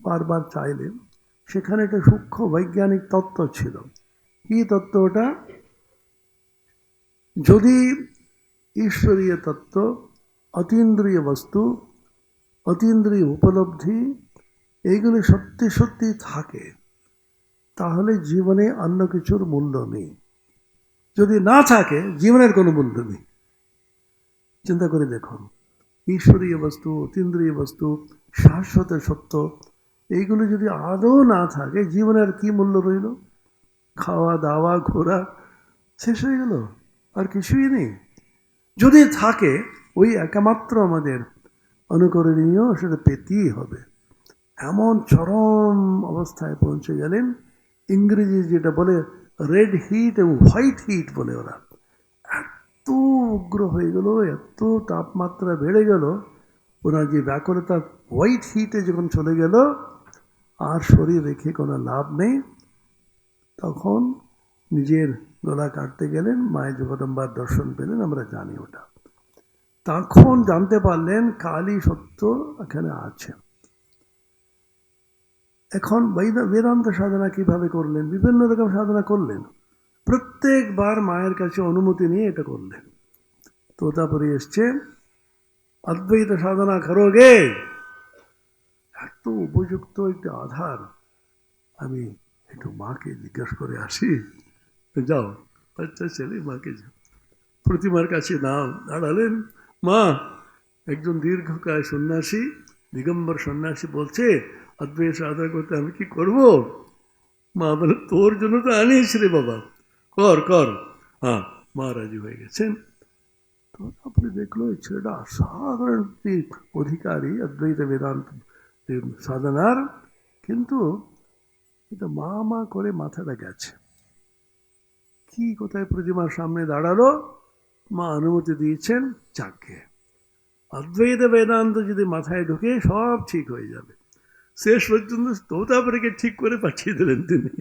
বারবার চাইলেন, সেখানে একটা সূক্ষ্ম বৈজ্ঞানিক তত্ত্ব ছিল। কি তত্ত্ব ওটা? যদি ঈশ্বরীয় তত্ত্ব, অতীন্দ্রিয় বস্তু, অতীন্দ্রিয় উপলব্ধি এইগুলি সত্যি সত্যি থাকে, তাহলে জীবনে অন্য কিছুর মূল্য নেই। যদি না থাকে, জীবনের কোনো মূল্য নেই। চিন্তা করে দেখুন, ঈশ্বরীয় বস্তু, অতীন্দ্রিয় বস্তু, শাশ্বত সত্য, এইগুলো যদি আদৌ না থাকে, জীবনের কি মূল্য রইল? খাওয়া দাওয়া ঘোরা শেষ হয়ে গেল, আর কিছুই নেই। যদি থাকে, ওই একমাত্র আমাদের অনুকরণীয়, সেটা পেতেই হবে। এমন চরম অবস্থায় পৌঁছে গেলেন, ইংরেজি যেটা বলে রেড হিট এবং হোয়াইট হিট বলে ওরা, এত উগ্র হয়ে গেল, এত তাপমাত্রা বেড়ে গেল, ওনার যে ব্যাকুলতা হোয়াইট হিটে যখন চলে গেল, আর শরীর রেখে কোনো লাভ নেই। তখন নিজের গলা কাটতে গেলেন, মায়ের জগদম্বার দর্শন পেলেন, আমরা জানি ওটা। তখন জানতে পারলেন কালী সত্য এখানে আছে। এখন বেদান্ত সাধনা কিভাবে করলেন? বিভিন্ন রকম সাধনা করলেন, প্রত্যেকবার মায়ের কাছে অনুমতি নিয়ে এটা করলেন। তোতাপুরি এসছে, অদ্বৈত সাধনা করোগে? এত উপযুক্ত একটা আধার, আমি একটু মাকে জিজ্ঞেস করে আসি। যাও, আচ্ছা ছেলে, মাকে যাও। প্রতিমার কাছে নাম দাঁড়ালেন, মা একজন দীর্ঘকায় সন্ন্যাসী, দিগম্বর সন্ন্যাসী বলছে অদ্বৈত সাধনা করতে, আমি কি করব? মা বলে, তোর জন্য তো আনিস রে বাবা, কর কর। হ্যাঁ, মা রাজি হয়ে গেছেন। তো আপনি দেখলো এই ছেলেটা অসাধারণ অধিকারী অদ্বৈত বেদান্ত সাধনার, কিন্তু এটা মা মা করে মাথাটা গেছে। কি কোথায় প্রতিমার সামনে দাঁড়ালো, মা অনুমতি দিয়েছেন, যাকে অদ্বৈত বেদান্ত যদি মাথায় ঢুকে সব ঠিক হয়ে যাবে। শেষ পর্যন্ত তোতাপুরীকে ঠিক করে পাঠিয়ে দিলেন তিনি।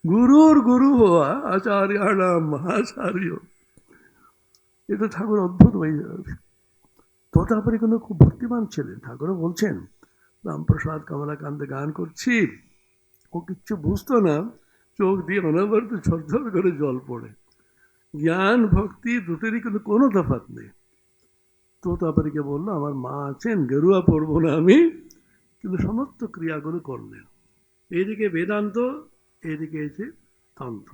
গুরুর গুরু হওয়া আচার্যাণাম মহাচার্য, এটা ঠাকুর অদ্ভুত হয়ে যাবে। তোতাপুরী কিন্তু খুব ভক্তিমান ছিলেন। ঠাকুরও বলছেন, রামপ্রসাদ কমলাকান্তে গান করছি, ও কিচ্ছু বুঝতো না, চোখ দিয়ে অনবরত ঝরঝর করে জল পড়ে। জ্ঞান ভক্তি দুটোরই কিন্তু কোনো তফাৎ নেই। তোতাপুরীকে বললো, আমার মা আছেন, গেরুয়া পরবো না আমি, কিন্তু সমস্ত ক্রিয়াগুলো করলেন। এইদিকে বেদান্ত, এইদিকে এসে তন্ত্র।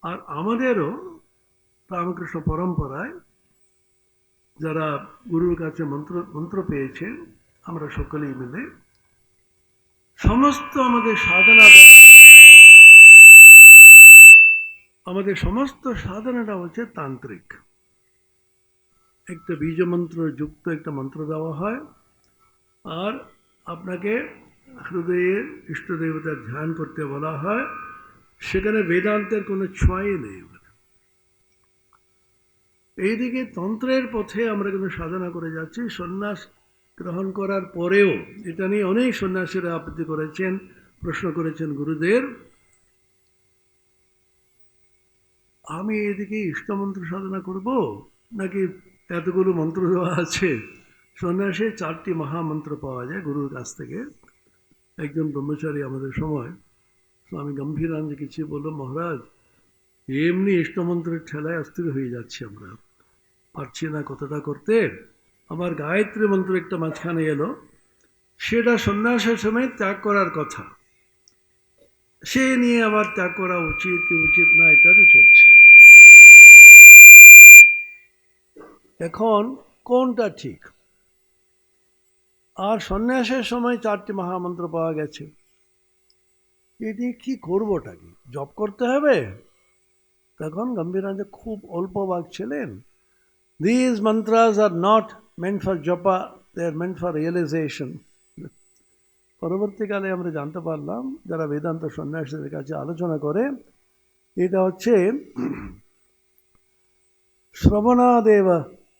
আর আমাদেরও রামকৃষ্ণ পরম্পরায় যারা গুরুর কাছে মন্ত্র পেয়েছে, আমরা সকলেই মিলে সমস্ত আমাদের সমস্ত সাধনাটা হচ্ছে তান্ত্রিক। একটা বীজ মন্ত্র যুক্ত একটা মন্ত্র দেওয়া হয়, আর আপনাকে হৃদয়ে ইষ্ট দেবতার ধ্যান করতে বলা হয়। সেখানে বেদান্তের কোনো ছোঁয়াই নেই। এইদিকে তন্ত্রের পথে আমরা কিন্তু সাধনা করে যাচ্ছি। সন্ন্যাস গ্রহণ করার পরেও এটা নিয়ে অনেক সন্ন্যাসীরা আপত্তি করেছেন, প্রশ্ন করেছেন গুরুদের, আমি এদিকে ইষ্টমন্ত্র সাধনা করব নাকি এতগুলো মন্ত্র দেওয়া আছে। সন্ন্যাসে 4টি মহামন্ত্র পাওয়া যায় গুরুর কাছ থেকে। একজন ব্রহ্মচারী আমাদের সময় স্বামী গম্ভীরানন্দ কিছু বলল, মহারাজ এমনি ইষ্টমন্ত্রের ঠেলায় অস্থির হয়ে যাচ্ছি, আমরা পারছি না কতটা করতে। আবার গায়ত্রী মন্ত্র একটা মাঝখানে এলো, সেটা সন্ন্যাসের সময় ত্যাগ করার কথা, সে নিয়ে আবার ত্যাগ করা উচিত কি উচিত না ইত্যাদি চলছে। এখন কোনটা ঠিক? আর সন্ন্যাসের সময় 4টি মহামন্ত্র পাওয়া গেছে, এটি কি করবোটা কি জপ করতে হবে? তখন গম্ভীরানন্দ খুব অল্প বাক ছিলেন। This mantras are not meant for জপা, they are meant for realisation. পরবর্তীকালে আমরা জানতে পারলাম, যারা বেদান্ত সন্ন্যাসীদের কাছে আলোচনা করে, এটা হচ্ছে শ্রবণাদেব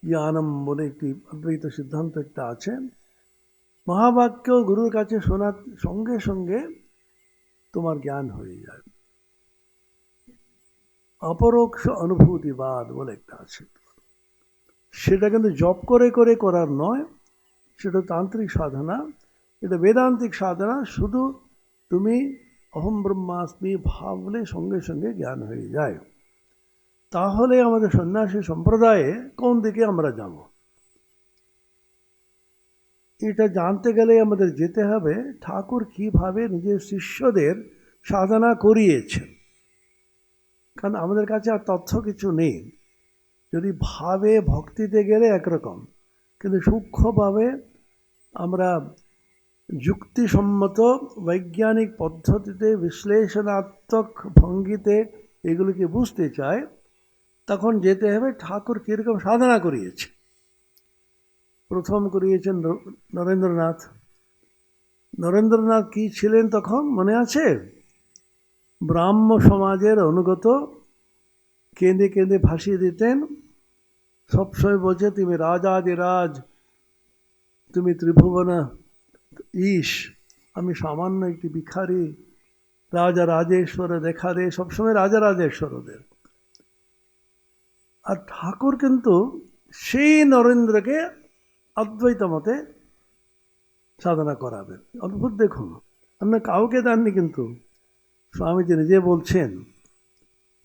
জ্ঞানম বলে একটি অদ্বৈত সিদ্ধান্ত একটা আছে। মহাবাক্য গুরুর কাছে শোনার সঙ্গে সঙ্গে তোমার জ্ঞান হয়ে যায়। অপরোক্ষ অনুভূতিবাদ বলে একটা আছে, সেটা কিন্তু জপ করে করে করার নয়, সেটা তান্ত্রিক সাধনা, এটা বেদান্তিক সাধনা। শুধু তুমি অহম ব্রহ্মাস্মি ভাবলে সঙ্গে সঙ্গে জ্ঞান হয়ে যায়। তাহলে আমাদের সন্ন্যাসী সম্প্রদায়ে কোন দিকে আমরা যাব? এটা জানতে গেলে আমাদের যেতে হবে ঠাকুর কিভাবে নিজের শিষ্যদের সাধনা করিয়েছেন। কারণ আমাদের কাছে আর তথ্য কিছু নেই। যদি ভাবে ভক্তিতে গেলে একরকম, কিন্তু সূক্ষ্মভাবে আমরা যুক্তিসম্মত বৈজ্ঞানিক পদ্ধতিতে বিশ্লেষণাত্মক ভঙ্গিতে এগুলিকে বুঝতে চাই, তখন যেতে হবে ঠাকুর কীরকম সাধনা করিয়েছে। প্রথম করিয়েছেন নরেন্দ্রনাথ। নরেন্দ্রনাথ কি ছিলেন তখন মনে আছে? ব্রাহ্ম সমাজের অনুগত, কেঁদে কেঁদে ভাসিয়ে দিতেন। সবসময় বলছে, তুমি রাজাদিরাজ, তুমি ত্রিভুবন ঈশ, আমি সামান্য একটি ভিখারি, রাজা রাজেশ্বর দেখা দে, সবসময় রাজা রাজেশ্বর ওদের। আর ঠাকুর কিন্তু সেই নরেন্দ্রকে অদ্বৈত মতে সাধনা করাবেন। অদ্ভুত দেখুন, আমরা কাউকে দেননি, কিন্তু স্বামীজি নিজে বলছেন,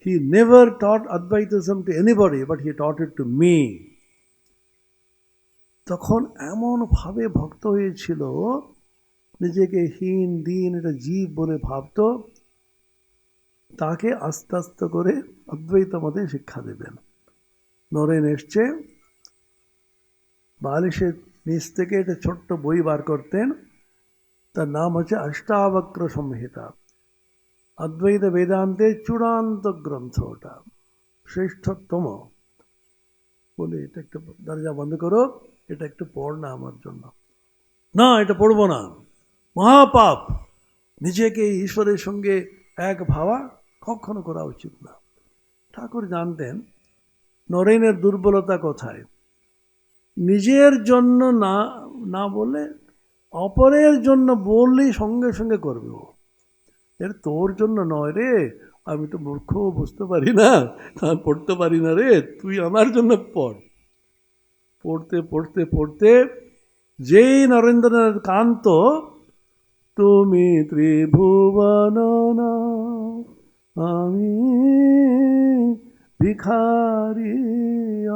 he never taught Advaitism to anybody, but he taught it to me. তখন এমনভাবে ভক্ত হয়েছিল, নিজেকে হীন দিন এটা জীব বলে ভাবত, তাকে আস্তে আস্তে করে অদ্বৈত মতে শিক্ষা দেবেন। নরেন এসছে, বালিশের নিচ থেকে একটা ছোট্ট বই বার করতেন, তার নাম হচ্ছে অষ্টাবক্র সংহিতা। অদ্বৈত বেদান্তের চূড়ান্ত গ্রন্থ, ওটা শ্রেষ্ঠতম। বলে, এটা একটু দরজা বন্ধ করো, এটা একটু পড় না আমার জন্য। না, এটা পড়বো না, মহাপাপ। নিজেকে ঈশ্বরের সঙ্গে এক ভাবা কখনো করা উচিত না। ঠাকুর জানতেন নরেনের দুর্বলতা কোথায়। নিজের জন্য না না বলে অপরের জন্য বললেই সঙ্গে সঙ্গে করবে ও। এর তোর জন্য নয় রে, আমি তো মূর্খ, বুঝতে পারি না, পড়তে পারি না রে, তুই আমার জন্য পড়। পড়তে পড়তে পড়তে যেই নরেন্দ্রনাথ কান্ত, তুমি ত্রিভুবন আমি ভিখারি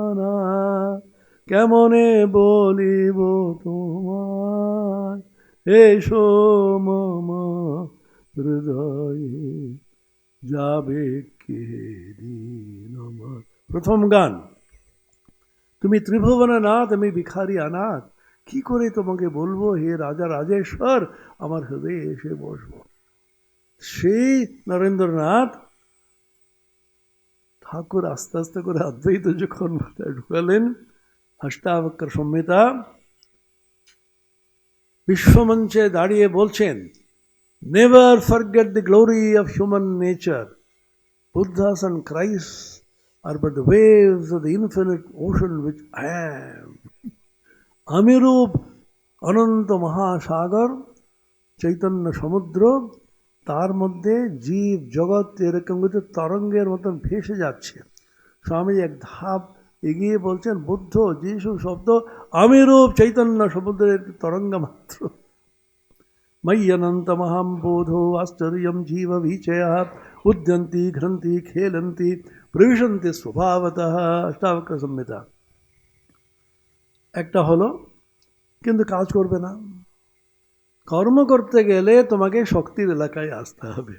অনাথ, কেমনে বলিব তোমার এসো মম হৃদয়ে, যাবে কে দিন আমার। প্রথম গান, তুমি ত্রিভুবননাথ, আমি ভিখারি অনাথ, কি করে তোমাকে বলবো হে রাজা রাজেশ্বর, আমার হৃদয়ে এসে বসবো। সেই নরেন্দ্রনাথ ঠাকুর আস্তে আস্তে করে অদ্বৈত যখন ঢুকালেন, অষ্টাবক্র সংহিতা বিশ্বমঞ্চে দাঁড়িয়ে বলছেন, never forget the glory of human nature, Buddha's and Christ are but the waves of the infinite ocean which I am. আমি রূপ অনন্ত মহাসাগর, চৈতন্য সমুদ্র, তার মধ্যে জীব জগৎ এরকম কিছু তরঙ্গের মতন ভেসে যাচ্ছে। স্বামী এক ধাপ এগিয়ে বলছেন, বুদ্ধ যিশু শব্দ আমি রূপ চৈতন্য সমুদ্রের তরঙ্গ মাত্র। ময়্যনন্তমহং বোধো আশ্চর্যম জীব বিচয় উদ্যন্তি ঘ্রন্তি খেলন্তি প্রবিশন্তি স্বভাবতঃ। অষ্টাবক্র সংহিতা। একটা হলো, কিন্তু কাজ করবে না। কর্ম করতে গেলে তোমাকে শক্তির এলাকায় আসতে হবে।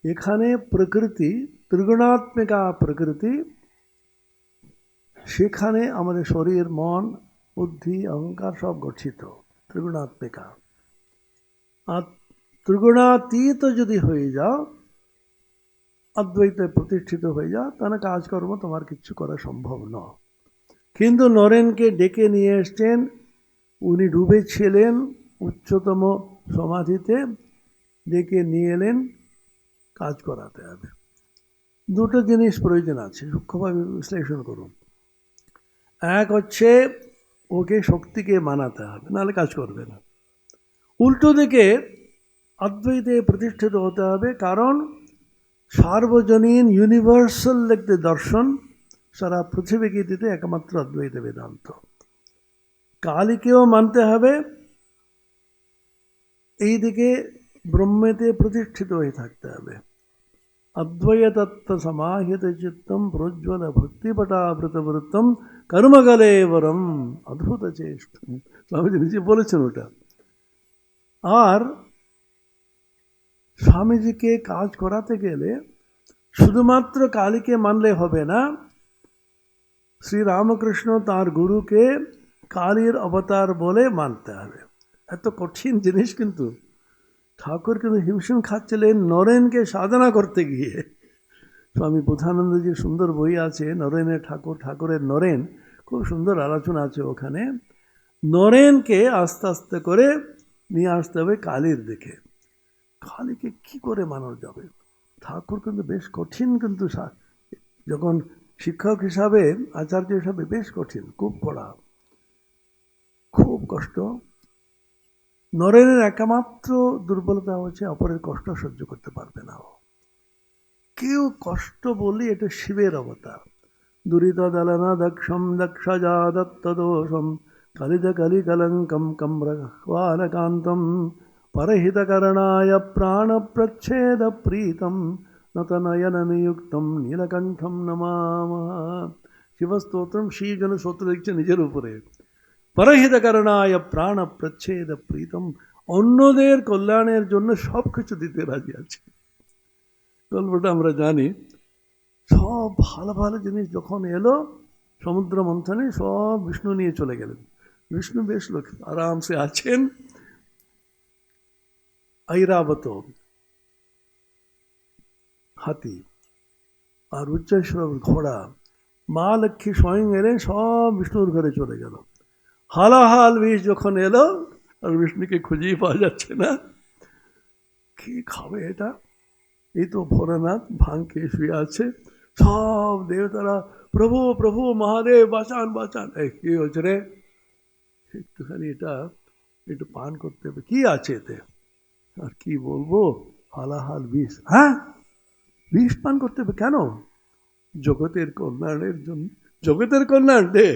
এখানে প্রকৃতি, ত্রিগুণাত্মিকা প্রকৃতি, সেখানে আমাদের শরীর, মন, বুদ্ধি, অহংকার সব গঠিত ত্রিগুণাত্মিকা। আর ত্রিগুণাতীত যদি হয়ে যাও, অদ্বৈতে প্রতিষ্ঠিত হয়ে যাও, তাহলে কাজকর্ম তোমার কিছু করা সম্ভব নয়। কিন্তু নরেনকে ডেকে নিয়ে এসছেন, উনি ডুবেছিলেন উচ্চতম সমাধিতে, ডেকে নিয়ে এলেন, কাজ করাতে হবে। দুটো জিনিস প্রয়োজন আছে, সূক্ষ্মভাবে বিশ্লেষণ করুন। এক হচ্ছে ওকে শক্তিকে মানাতে হবে, নাহলে কাজ করবে না। উল্টো দিকে অদ্বৈতে প্রতিষ্ঠিত হতে হবে, কারণ সার্বজনীন ইউনিভার্সাল দেখতে দর্শন সারা পৃথিবীকে দিতে একমাত্র অদ্বৈত বেদান্ত। কালীকেও মানতে হবে, এইদিকে ব্রহ্মেতে প্রতিষ্ঠিত হয়ে থাকতে হবে। অদ্বৈতত্ব সমাহিত চিত্তম প্রজ্জ্বল ভক্তিপটাবৃতবৃত্তম কর্মকলেবরম অদ্ভুত চেষ্ট। স্বামীজি নিজে বলেছেন ওটা। আর স্বামীজিকে কাজ করাতে গেলে শুধুমাত্র কালীকে মানলে হবে না, শ্রীরামকৃষ্ণ তাঁর গুরুকে কালীর অবতার বলে মানতে হবে। এত কঠিন জিনিস, কিন্তু ঠাকুর কিন্তু হিমশিম খাচ্ছিলেন নরেনকে সাধনা করতে গিয়ে। স্বামী বোধানন্দজির সুন্দর বই আছে নরেনের ঠাকুর, ঠাকুরের নরেন, খুব সুন্দর আলোচনা আছে ওখানে। নরেনকে আস্তে আস্তে করে নিয়ে আসতে হবে কালীর দিকে। কালীকে কি করে মানা যাবে? ঠাকুর কিন্তু বেশ কঠিন, কিন্তু যখন শিক্ষক হিসাবে, আচার্য হিসাবে বেশ কঠিন, খুব কড়া, খুব কষ্ট। নরেনের একমাত্র দুর্বলতা হচ্ছে অপরের কষ্ট সহ্য করতে পারবে না। কেউ কষ্ট বললে এটা শিবের অবতার। দুরিত দলনা দক্ষম দক্ষজা দত্তদোষম কালিদ কলি কলঙ্কম কম্রকান্তম পরহিতকরণায় প্রাণ প্রচ্ছেদ প্রীতম নতনয়ন নিযুক্তম নীলকণ্ঠম নমামহ। শিবস্তোত্রম শ্রীজন স্তোত্র লিখছে নিজের উপরে। পরহিতকরণায় প্রাণ প্রচ্ছেদ প্রীতম, অন্যদের কল্যাণের জন্য সব কিছু দিতে রাজি আছে। গল্পটা আমরা জানি। সব ভালো ভালো জিনিস যখন এলো সমুদ্র মন্থনে, সব বিষ্ণু নিয়ে চলে গেলেন। বিষ্ণু বেশ লোক, আরামসে আছেন। ঐরাবত হাতি আর উচ্চৈঃস্বর ঘোড়া, মা লক্ষ্মী স্বয়ং এলেন, সব বিষ্ণুর ঘরে চলে গেল। হালাহাল বিষ যখন এলো, আর বিষ্ণুকে খুঁজেই পাওয়া যাচ্ছে না। কি খাবে এটা? এই তো ভোলানাথ ভাঙ খেয়ে শুয়ে আছে। সব দেবতারা প্রভু প্রভু মহাদেব বাঁচান বাঁচান। কি হচ্ছে রে? একটুখানি এটা একটু পান করতে হবে। কি আছে এতে? আর কি বলবো, হালাহাল বিষ। হ্যাঁ, বিষ পান করতে হবে কেন? জগতের কল্যাণের জন্য, জগতের কল্যাণ দে।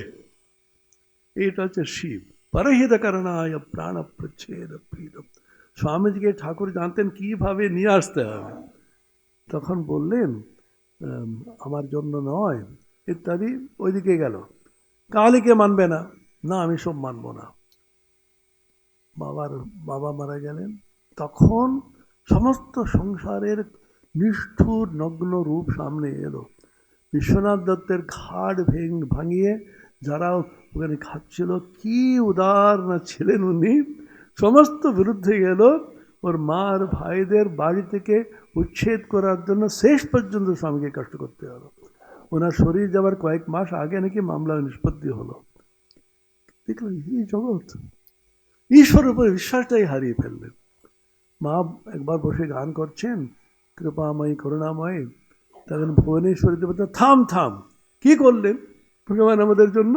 এটা হচ্ছে শিব। পরহিত করণায় প্রাণ প্রচ্ছেদ প্রীতম। স্বামীজিকে ঠাকুর জানতেন কিভাবে নিয়ে আসতে হবে। তখন বললেন আমার জন্য নয় ইত্যাদি। ওইদিকে গেল, কালীকে মানবে না, না আমি সব মানব না। বাবা মারা গেলেন। তখন সমস্ত সংসারের নিষ্ঠুর নগ্ন রূপ সামনে এলো। বিশ্বনাথ দত্তের ঘাড় ভাঙিয়ে যারা ওখানে খাচ্ছিল, কি উদার না ছিলেন উনি, সমস্ত বিরুদ্ধে গেল। ওর মার ভাইদের বাড়ি থেকে উচ্ছেদ করার জন্য শেষ পর্যন্ত স্বামীকে কষ্ট করতে হলো। ওনার শরীর যাবার কয়েক মাস আগে নাকি মামলা নিষ্পত্তি হলো। দেখলেন এই জগৎ, ঈশ্বরের উপরে বিশ্বাসটাই হারিয়ে ফেললেন। মা একবার বসে গান করছেন, কৃপাময়ী করুণাময়ী, তখন ভুবনেশ্বরী দেবতা থাম থাম, কি করলেন ভগবান আমাদের জন্য?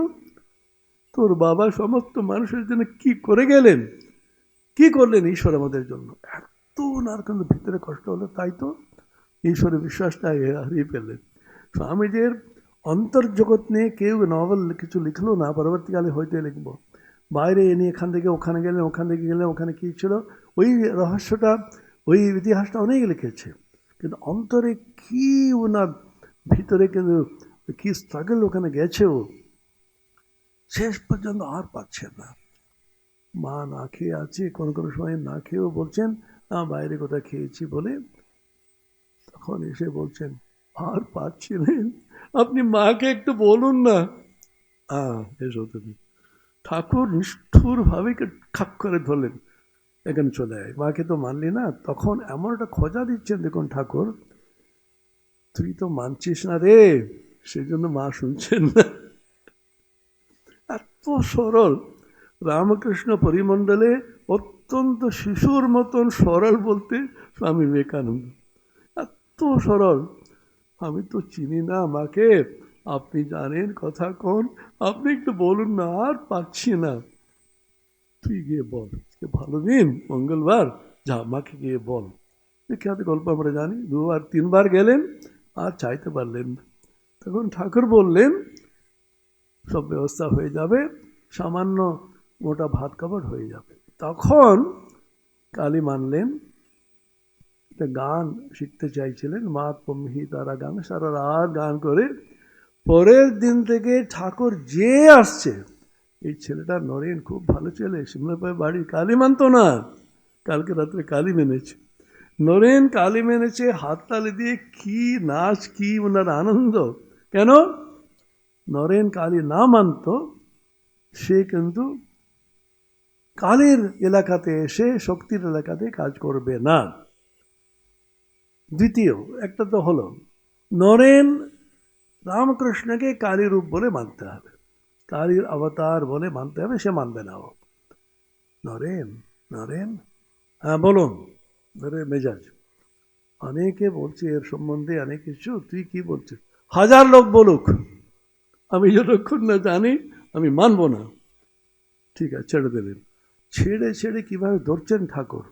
তোর বাবা সমস্ত মানুষের জন্য কি করে গেলেন, কি করলেন ঈশ্বর আমাদের জন্য? এত ওনার কিন্তু ভিতরে কষ্ট হলো, তাই তো ঈশ্বরের বিশ্বাসটা হারিয়ে ফেললেন। স্বামীজির অন্তর্জগৎ নিয়ে কেউ নভেল কিছু লিখলো না, পরবর্তীকালে হয়তো লিখবো। বাইরে এনে এখান থেকে ওখানে গেলেন, ওখান থেকে গেলেন, ওখানে কী ছিল, ওই রহস্যটা, ওই ইতিহাসটা অনেক লিখেছে। কিন্তু অন্তরে কি ওনার ভিতরে কিন্তু কি স্ট্রাগল ওখানে গেছে, ও শেষ পর্যন্ত আর পাচ্ছেন না। মা না খেয়ে আছে, কোনো কোনো সময় না খেয়েও বলছেন না বাইরে কোথায় খেয়েছি বলে, তখন এসে বলছেন আর পাচ্ছিলেন, আপনি মাকে একটু বলুন না। এসো তুমি। ঠাকুর নিষ্ঠুরভাবে খাক করে ধরলেন, এখানে চলে আয়, মাকে তো মানলি না। তখন এমন একটা খোঁজা দিচ্ছেন, দেখুন ঠাকুর, তুই তো মানছিস না রে, সেই জন্য মা শুনছেন না। এত সরল রামকৃষ্ণ পরিমণ্ডলে অত্যন্ত শিশুর মতন সরল বলতে স্বামী বিবেকানন্দ, এত সরল। আমি তো চিনি না মাকে, আপনি জানেন কথা কোন, আপনি একটু বলুন না, আর পাচ্ছি না। তুই গিয়ে বল, ভালো দিন মঙ্গলবার, যা মাকে গিয়ে বল। বিখ্যাত গল্প আমরা জানি, 2-3 বার গেলেন আর চাইতে পারলেন না। তখন ঠাকুর বললেন সব ব্যবস্থা হয়ে যাবে, সামান্য মোটা ভাত কাপড় হয়ে যাবে। তখন কালী মানলেন, একটা গান শিখতে চাইছিলেন, মা তুমি তারা গান, সারা রাত গান করে পরের দিন থেকে ঠাকুর যে আসছে, এই ছেলেটা নরেন খুব ভালো ছেলে, সিমলাপাড়ায় বাড়ি, কালী মানতো না, কালকে রাত্রে কালী মেনেছে। নরেন কালী মেনেছে, হাততালি দিয়ে কি নাচ, কি ওনার আনন্দ। কেন? নরেন কালী না মানত, সে কিন্তু কালীর এলাকাতে এসে শক্তির এলাকাতে কাজ করবে না। দ্বিতীয় একটা তো হলো, নরেন রামকৃষ্ণকে কালী রূপ বলে মানতে হবে, কালীর অবতার বলে মানতে হবে, সে মানবে না। ও নরেন, নরেন, হ্যাঁ বলুন, ধরে মেজাজ অনেকে বলছে এর সম্বন্ধে অনেক কিছু, তুই কি বলছিস? 1000 লোক বলুক, আমি যতক্ষণ না জানি আমি মানব না। ঠিক আছে, ছেড়ে দেবেন। ছেড়ে ছেড়ে কিভাবে ধরছেন ঠাকুর,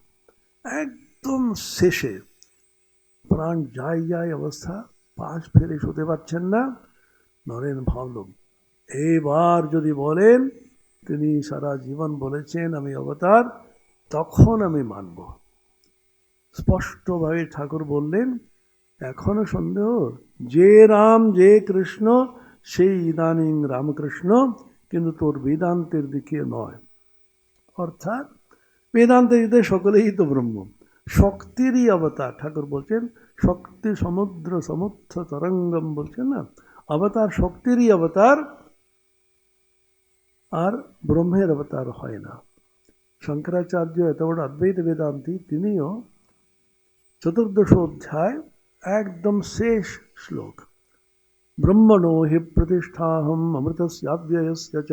একদম শেষে প্রাণ যায় যায় অবস্থা, পাশ ফেলে শুতে পারছেন না। নরেন ভাবল, এইবার যদি বলেন তিনি সারা জীবন বলেছেন আমি অবতার, তখন আমি মানব। স্পষ্টভাবে ঠাকুর বললেন, এখনো সন্দেহ? যে রাম যে কৃষ্ণ সেই ইদানিং রামকৃষ্ণ, কিন্তু তোর বেদান্তের দিকে নয়। অর্থাৎ বেদান্তের দিকে সকলেই তো ব্রহ্ম, শক্তিরই অবতার। ঠাকুর বলছেন শক্তি সমুদ্র সমুত্থ তরঙ্গম, বলছেন না, অবতার শক্তিরই অবতার, আর ব্রহ্মের অবতার হয় না। শঙ্করাচার্য এত বড় অদ্বৈত বেদান্তি, তিনিও 14th অধ্যায় একদম শেষ শ্লোক, ব্রহ্মণো হি প্রতিষ্ঠাহম অমৃতস্যাব্যয়স্য চ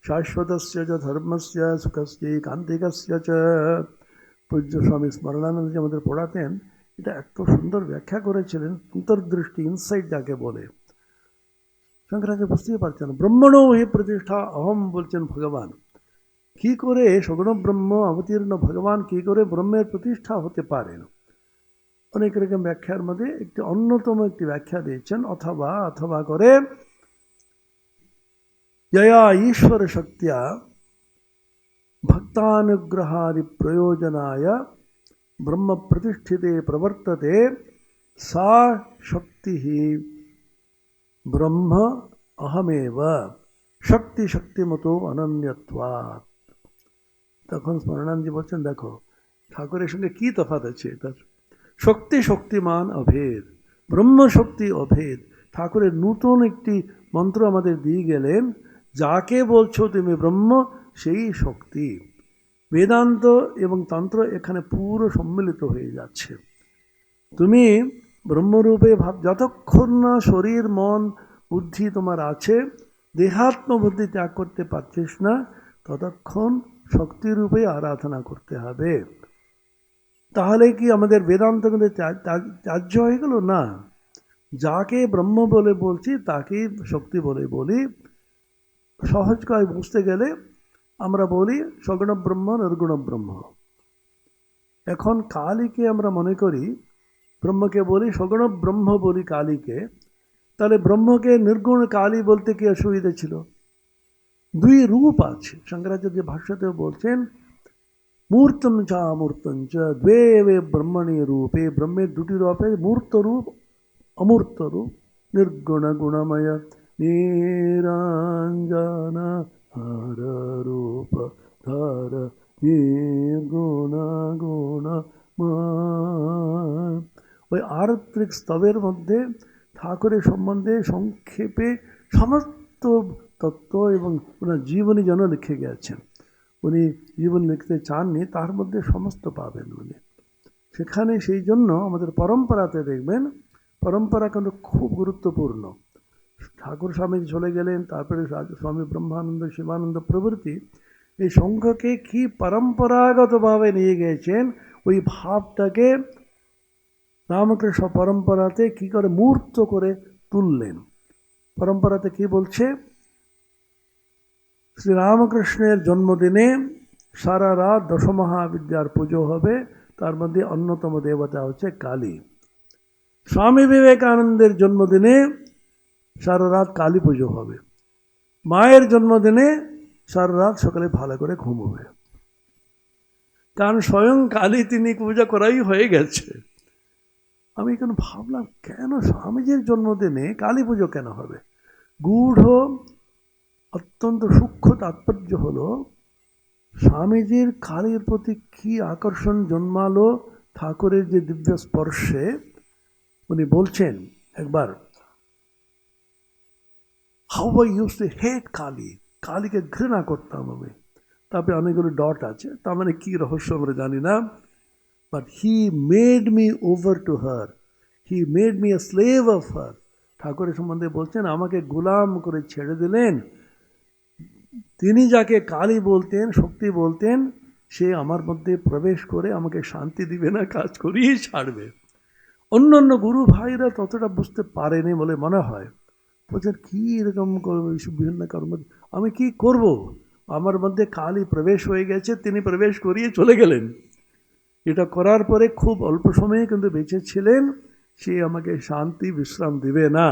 শাশ্বতস্য চ ধর্মস্য সুখস্য কান্তিকস্য চ। পূজ্য স্বামী স্মরণানন্দজি আমাদের পড়াতেন, এটা এত সুন্দর ব্যাখ্যা করেছিলেন, অন্তর্দৃষ্টি, ইনসাইট যাকে বলে। শঙ্করাচার্য বুঝতেই পারছেন, ব্রহ্মণো হি প্রতিষ্ঠা অহম বলছেন ভগবান। কি করে সগুণ ব্রহ্ম অবতীর্ণ ভগবান কি করে ব্রহ্মের প্রতিষ্ঠা হতে পারেন? অনেক রকম ব্যাখ্যার মধ্যে একটি অন্যতম একটি ব্যাখ্যা দিয়েছেন, অথবা অথবা করে জয়া ঈশ্বর শক্তিয়া ভক্তানুগ্রহাদি প্রয়োজনায় ব্রহ্ম প্রতিষ্ঠিতে প্রবর্ততে সা শক্তি ব্রহ্ম অহমেব শক্তি শক্তিমতো অনন্যত্বাৎ। তখন স্মরণানন্দজি বলছেন, দেখো ঠাকুরের সঙ্গে কি তফাৎ আছে, তার শক্তি শক্তিমান অভেদ, ব্রহ্ম শক্তি অভেদ। ঠাকুরের নূতন একটি মন্ত্র আমাদের দিয়ে গেলেন, যাকে বলছো তুমি ব্রহ্ম সেই শক্তি। বেদান্ত এবং তন্ত্র এখানে পুরো সম্মিলিত হয়ে যাচ্ছে। তুমি ব্রহ্মরূপে ভাব, যতক্ষণ না শরীর মন বুদ্ধি তোমার আছে, দেহাত্ম বুদ্ধি ত্যাগ করতে পারছিস না, ততক্ষণ শক্তিরূপে আরাধনা করতে হবে। তাহলে কি আমাদের বেদান্ত কিন্তু ত্যায্য হয়ে গেল? না, যাকে ব্রহ্ম বলে বলছি তাকেই শক্তি বলে বলি। সহজ করে বুঝতে গেলে আমরা বলি সগুণ ব্রহ্ম নির্গুণ ব্রহ্ম। এখন কালীকে আমরা মনে করি ব্রহ্মকে বলি সগুণ ব্রহ্ম বলি কালীকে, তাহলে ব্রহ্মকে নির্গুণ কালী বলতে কি অসুবিধা ছিল? দুই রূপ আছে। শঙ্করাচার্য ভাষ্যতেও বলছেন মূর্তম চ অমূর্তম চ দ্বে এবে ব্রহ্মণী রূপে, ব্রহ্মের দুটি রূপে, মূর্ত রূপ অমূর্ত রূপ। নির্গুণ গুণময় নিরঞ্জন হর রূপ ধর নির্গুণ গুণময়। ওই আরত্রিক স্তবের মধ্যে ঠাকুরের সম্বন্ধে সংক্ষেপে সমস্ত তত্ত্ব এবং ওনার জীবনী যেন লিখে গেছেন। উনি জীবন লিখতে চাননি, তার মধ্যে সমস্ত পাবেন উনি সেখানে। সেই জন্য আমাদের পরম্পরাতে দেখবেন, পরম্পরা কিন্তু খুব গুরুত্বপূর্ণ। ঠাকুর স্বামী চলে গেলেন, তারপরে স্বামী ব্রহ্মানন্দ শিবানন্দ প্রভৃতি এই সংঘকে কি পরম্পরাগতভাবে নিয়ে গিয়েছেন, ওই ভাবটাকে রামকৃষ্ণ পরম্পরাতে কি করে মূর্ত করে তুললেন। পরম্পরাতে কি বলছে, শ্রীরামকৃষ্ণের জন্মদিনে সারা রাত দশমহাবিদ্যার পুজো হবে, তার মধ্যে অন্যতম দেবতা হচ্ছে কালী। স্বামী বিবেকানন্দের জন্মদিনে সারা রাত কালী পুজো হবে। মায়ের জন্মদিনে সারা রাত সকালে ভালো করে ঘুমোবে, কারণ স্বয়ং কালী তিনি পূজা করাই হয়ে গেছে। আমি এখন ভাবলাম কেন স্বামীজির জন্মদিনে কালী পুজো কেন হবে? গূঢ় অত্যন্ত সূক্ষ্ম তাৎপর্য হলো, স্বামীজির কালীর প্রতি কি আকর্ষণ জন্মালো ঠাকুরের যে দিব্য স্পর্শে। উনি বলছেন একবার, how I use to hate Kali, কালীকে ঘৃণা করতাম আমি। তারপরে অনেকগুলো ডট আছে, তার মানে কি রহস্য আমরা জানি না। But he made me over to her, he made me a slave of her. ঠাকুরের সম্বন্ধে বলছেন আমাকে গোলাম করে ছেড়ে দিলেন। তিনি যাকে কালী বলতেন, শক্তি বলতেন, সে আমার মধ্যে প্রবেশ করে আমাকে শান্তি দিবে না, কাজ করিয়ে ছাড়বে। অন্য অন্য গুরু ভাইরা ততটা বুঝতে পারেনি বলে মনে হয়। বলছেন কী এরকম করবো, এইসব বিভিন্ন কর্ম আমি কি করব, আমার মধ্যে কালী প্রবেশ হয়ে গেছে, তিনি প্রবেশ করিয়ে চলে গেলেন। এটা করার পরে খুব অল্প সময়ে কিন্তু বেঁচে ছিলেন, সে আমাকে শান্তি বিশ্রাম দিবে না।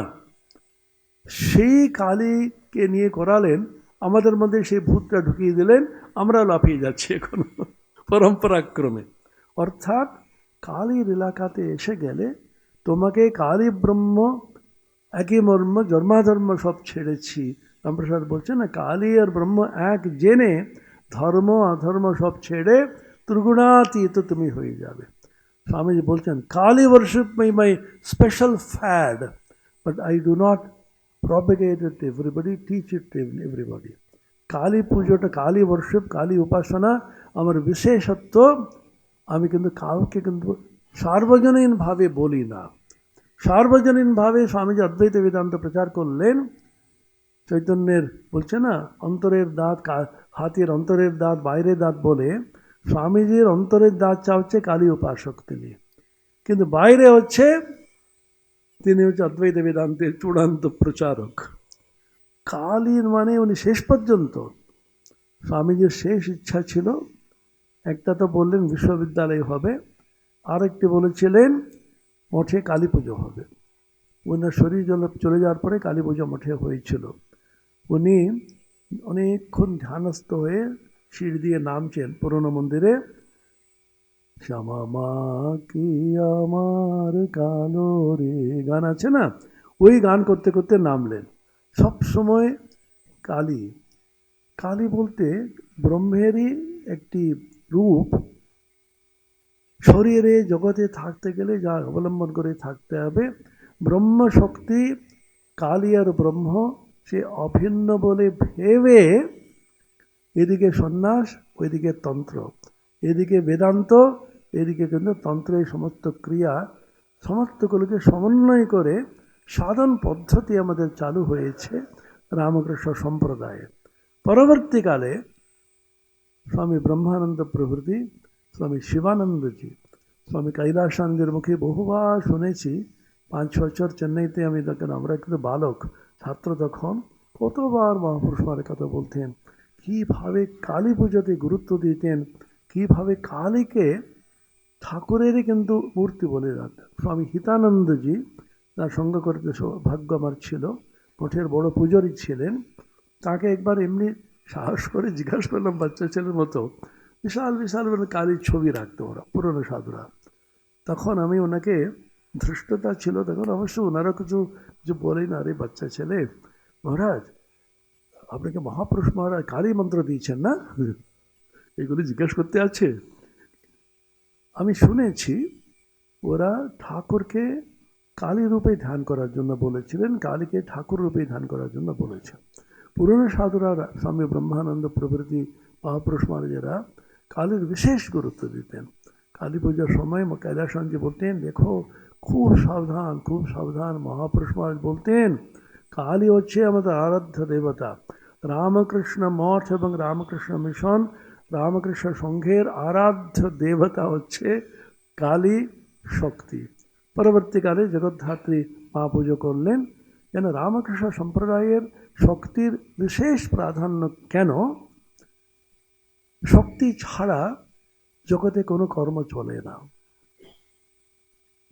সেই কালীকে নিয়ে করালেন, আমাদের মধ্যে সেই ভূতটা ঢুকিয়ে দিলেন, আমরা লাফিয়ে যাচ্ছি এখন পরম্পরাক্রমে। অর্থাৎ কালীর এলাকাতে এসে গেলে তোমাকে কালী ব্রহ্ম একই মর্ম, জন্মাধর্ম সব ছেড়েছি। রামপ্রসাদ বলছে না, কালী আর ব্রহ্ম এক জেনে ধর্ম অধর্ম সব ছেড়ে ত্রিগুণাতীত তুমি হয়ে যাবে। স্বামীজি বলছেন Kali worship my special fad, but I do not propagate it to everybody, teach it to everybody. Kali পুজোটা, কালী worship, কালী উপাসনা আমার বিশেষত্ব। আমি কিন্তু কাউকে কিন্তু সার্বজনীনভাবে বলি না। সার্বজনীনভাবে স্বামীজি অদ্বৈত বেদান্ত প্রচার করলেন। চৈতন্যের বলছে না, অন্তরের দাঁত, হাতির অন্তরের দাঁত বাইরের দাঁত বলে, স্বামীজির অন্তরের দাঁতটা হচ্ছে কালী উপাসক তিনি, কিন্তু বাইরে হচ্ছে তিনি হচ্ছে অদ্বৈত বেদান্তের চূড়ান্ত প্রচারক। কালীর মানে উনি শেষ পর্যন্ত, স্বামীজির শেষ ইচ্ছা ছিল, একটা তো বললেন বিশ্ববিদ্যালয় হবে, আরেকটি বলেছিলেন মঠে কালী পুজো হবে। ওনার শরীর চলে যাওয়ার পরে কালী পুজো মঠে হয়েছিল। উনি অনেকক্ষণ ধ্যানস্থ হয়ে সিঁড়ি দিয়ে নামছেন পুরনো মন্দিরে, শ্যামা মা কি আমার কালো রে গান আছে না, ওই গান করতে করতে নামলেন। সব সময় কালী, কালী বলতে ব্রহ্মেরই একটি রূপ। শরীরে জগতে থাকতে গেলে যা অবলম্বন করে থাকতে হবে, ব্রহ্ম শক্তি কালী আর ব্রহ্ম সে অভিন্ন বলে ভেবে এদিকে সন্ন্যাস, ওইদিকে তন্ত্র, এদিকে বেদান্ত, এদিকে কিন্তু তন্ত্রের সমস্ত ক্রিয়া সমস্তগুলোকে সমন্বয় করে সাধন পদ্ধতি আমাদের চালু হয়েছে রামকৃষ্ণ সম্প্রদায়ে। পরবর্তীকালে স্বামী ব্রহ্মানন্দ প্রভৃতি, স্বামী শিবানন্দজি, স্বামী কৈলাসানন্দের মুখে বহুবার শুনেছি। 5 বছর চেন্নাইতে আমি তখন, আমরা কিন্তু বালক ছাত্র তখন, কতবার মহাপুরুষ মহারাজের কথা বলতেন, কীভাবে কালী পুজোতে গুরুত্ব দিতেন, কীভাবে কালীকে ঠাকুরেরই কিন্তু মূর্তি বলে রাখতেন। স্বামী হিতানন্দজি, তার সঙ্গ করতে সৌভাগ্য আমার ছিল, মঠের বড় পুজোরই ছিলেন। তাকে একবার এমনি সাহস করে জিজ্ঞাসা করলাম বাচ্চা ছেলের মতো, বিশাল বিশাল মানে কালীর ছবি রাখতো ওরা পুরনো সাধুরা। তখন আমি ওনাকে, ধৃষ্টতা ছিল তখন অবশ্য, ওনারা কিছু কিছু বলেই না, আরে বাচ্চা ছেলে, মহারাজ আপনাকে মহাপুরুষ মহারাজ কালী মন্ত্র দিয়েছেন না, এগুলি জিজ্ঞেস করতে আছে। আমি শুনেছি ওরা ঠাকুরকে কালী রূপে ধ্যান করার জন্য বলেছিলেন, কালীকে ঠাকুর রূপে ধ্যান করার জন্য বলেছেন। পুরনো সাধুরা, স্বামী ব্রহ্মানন্দ প্রভৃতি মহাপুরুষ মহারাজেরা কালীর বিশেষ গুরুত্ব দিতেন। কালী পূজার সময় কৈলাসনজি বলতেন, দেখো খুব সাবধান, খুব সাবধান। মহাপুরুষ মহারাজ বলতেন, কালী হচ্ছে আমাদের আরাধ্য দেবতা। রামকৃষ্ণ মঠ এবং রামকৃষ্ণ মিশন, রামকৃষ্ণ সংঘের আরাধ্য দেবতা হচ্ছে কালী শক্তি। পরবর্তীকালে জগদ্ধাত্রী মা পুজো করলেন। যেন রামকৃষ্ণ সম্প্রদায়ের শক্তির বিশেষ প্রাধান্য কেন? শক্তি ছাড়া জগতে কোনো কর্ম চলে না।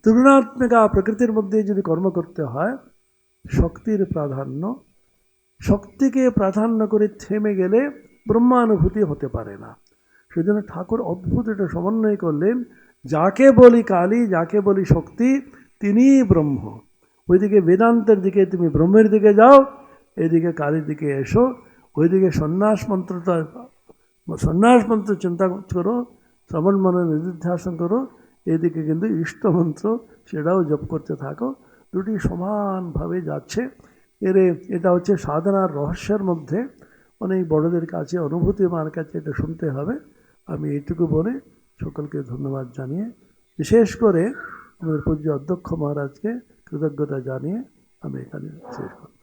তুলনাত্মিকা প্রকৃতির মধ্যে যদি কর্ম করতে হয়, শক্তির প্রাধান্য, শক্তিকে প্রাধান্য করে থেমে গেলে ব্রহ্মানুভূতি হতে পারে না। সেজন্য ঠাকুর অদ্ভুত এটা সমন্বয় করলেন, যাকে বলি কালী, যাকে বলি শক্তি, তিনিই ব্রহ্ম। ওইদিকে বেদান্তের দিকে তুমি ব্রহ্মের দিকে যাও, এদিকে কালীর দিকে এসো। ওইদিকে সন্ন্যাস মন্ত্র চিন্তা করো, শ্রবণ মনন নিধিধ্যাসন করো, এদিকে কিন্তু ইষ্টমন্ত্র সেটাও জপ করতে থাকো। দুটি সমানভাবে যাচ্ছে। এটা হচ্ছে সাধনার রহস্যের মধ্যে। অনেক বড়দের কাছে, অনুভূতিমান কাছে এটা শুনতে হবে। আমি এইটুকু বলে সকলকে ধন্যবাদ জানিয়ে, বিশেষ করে আমাদের পূজ্য অধ্যক্ষ মহারাজকে কৃতজ্ঞতা জানিয়ে আমি এখানে শেষ করব।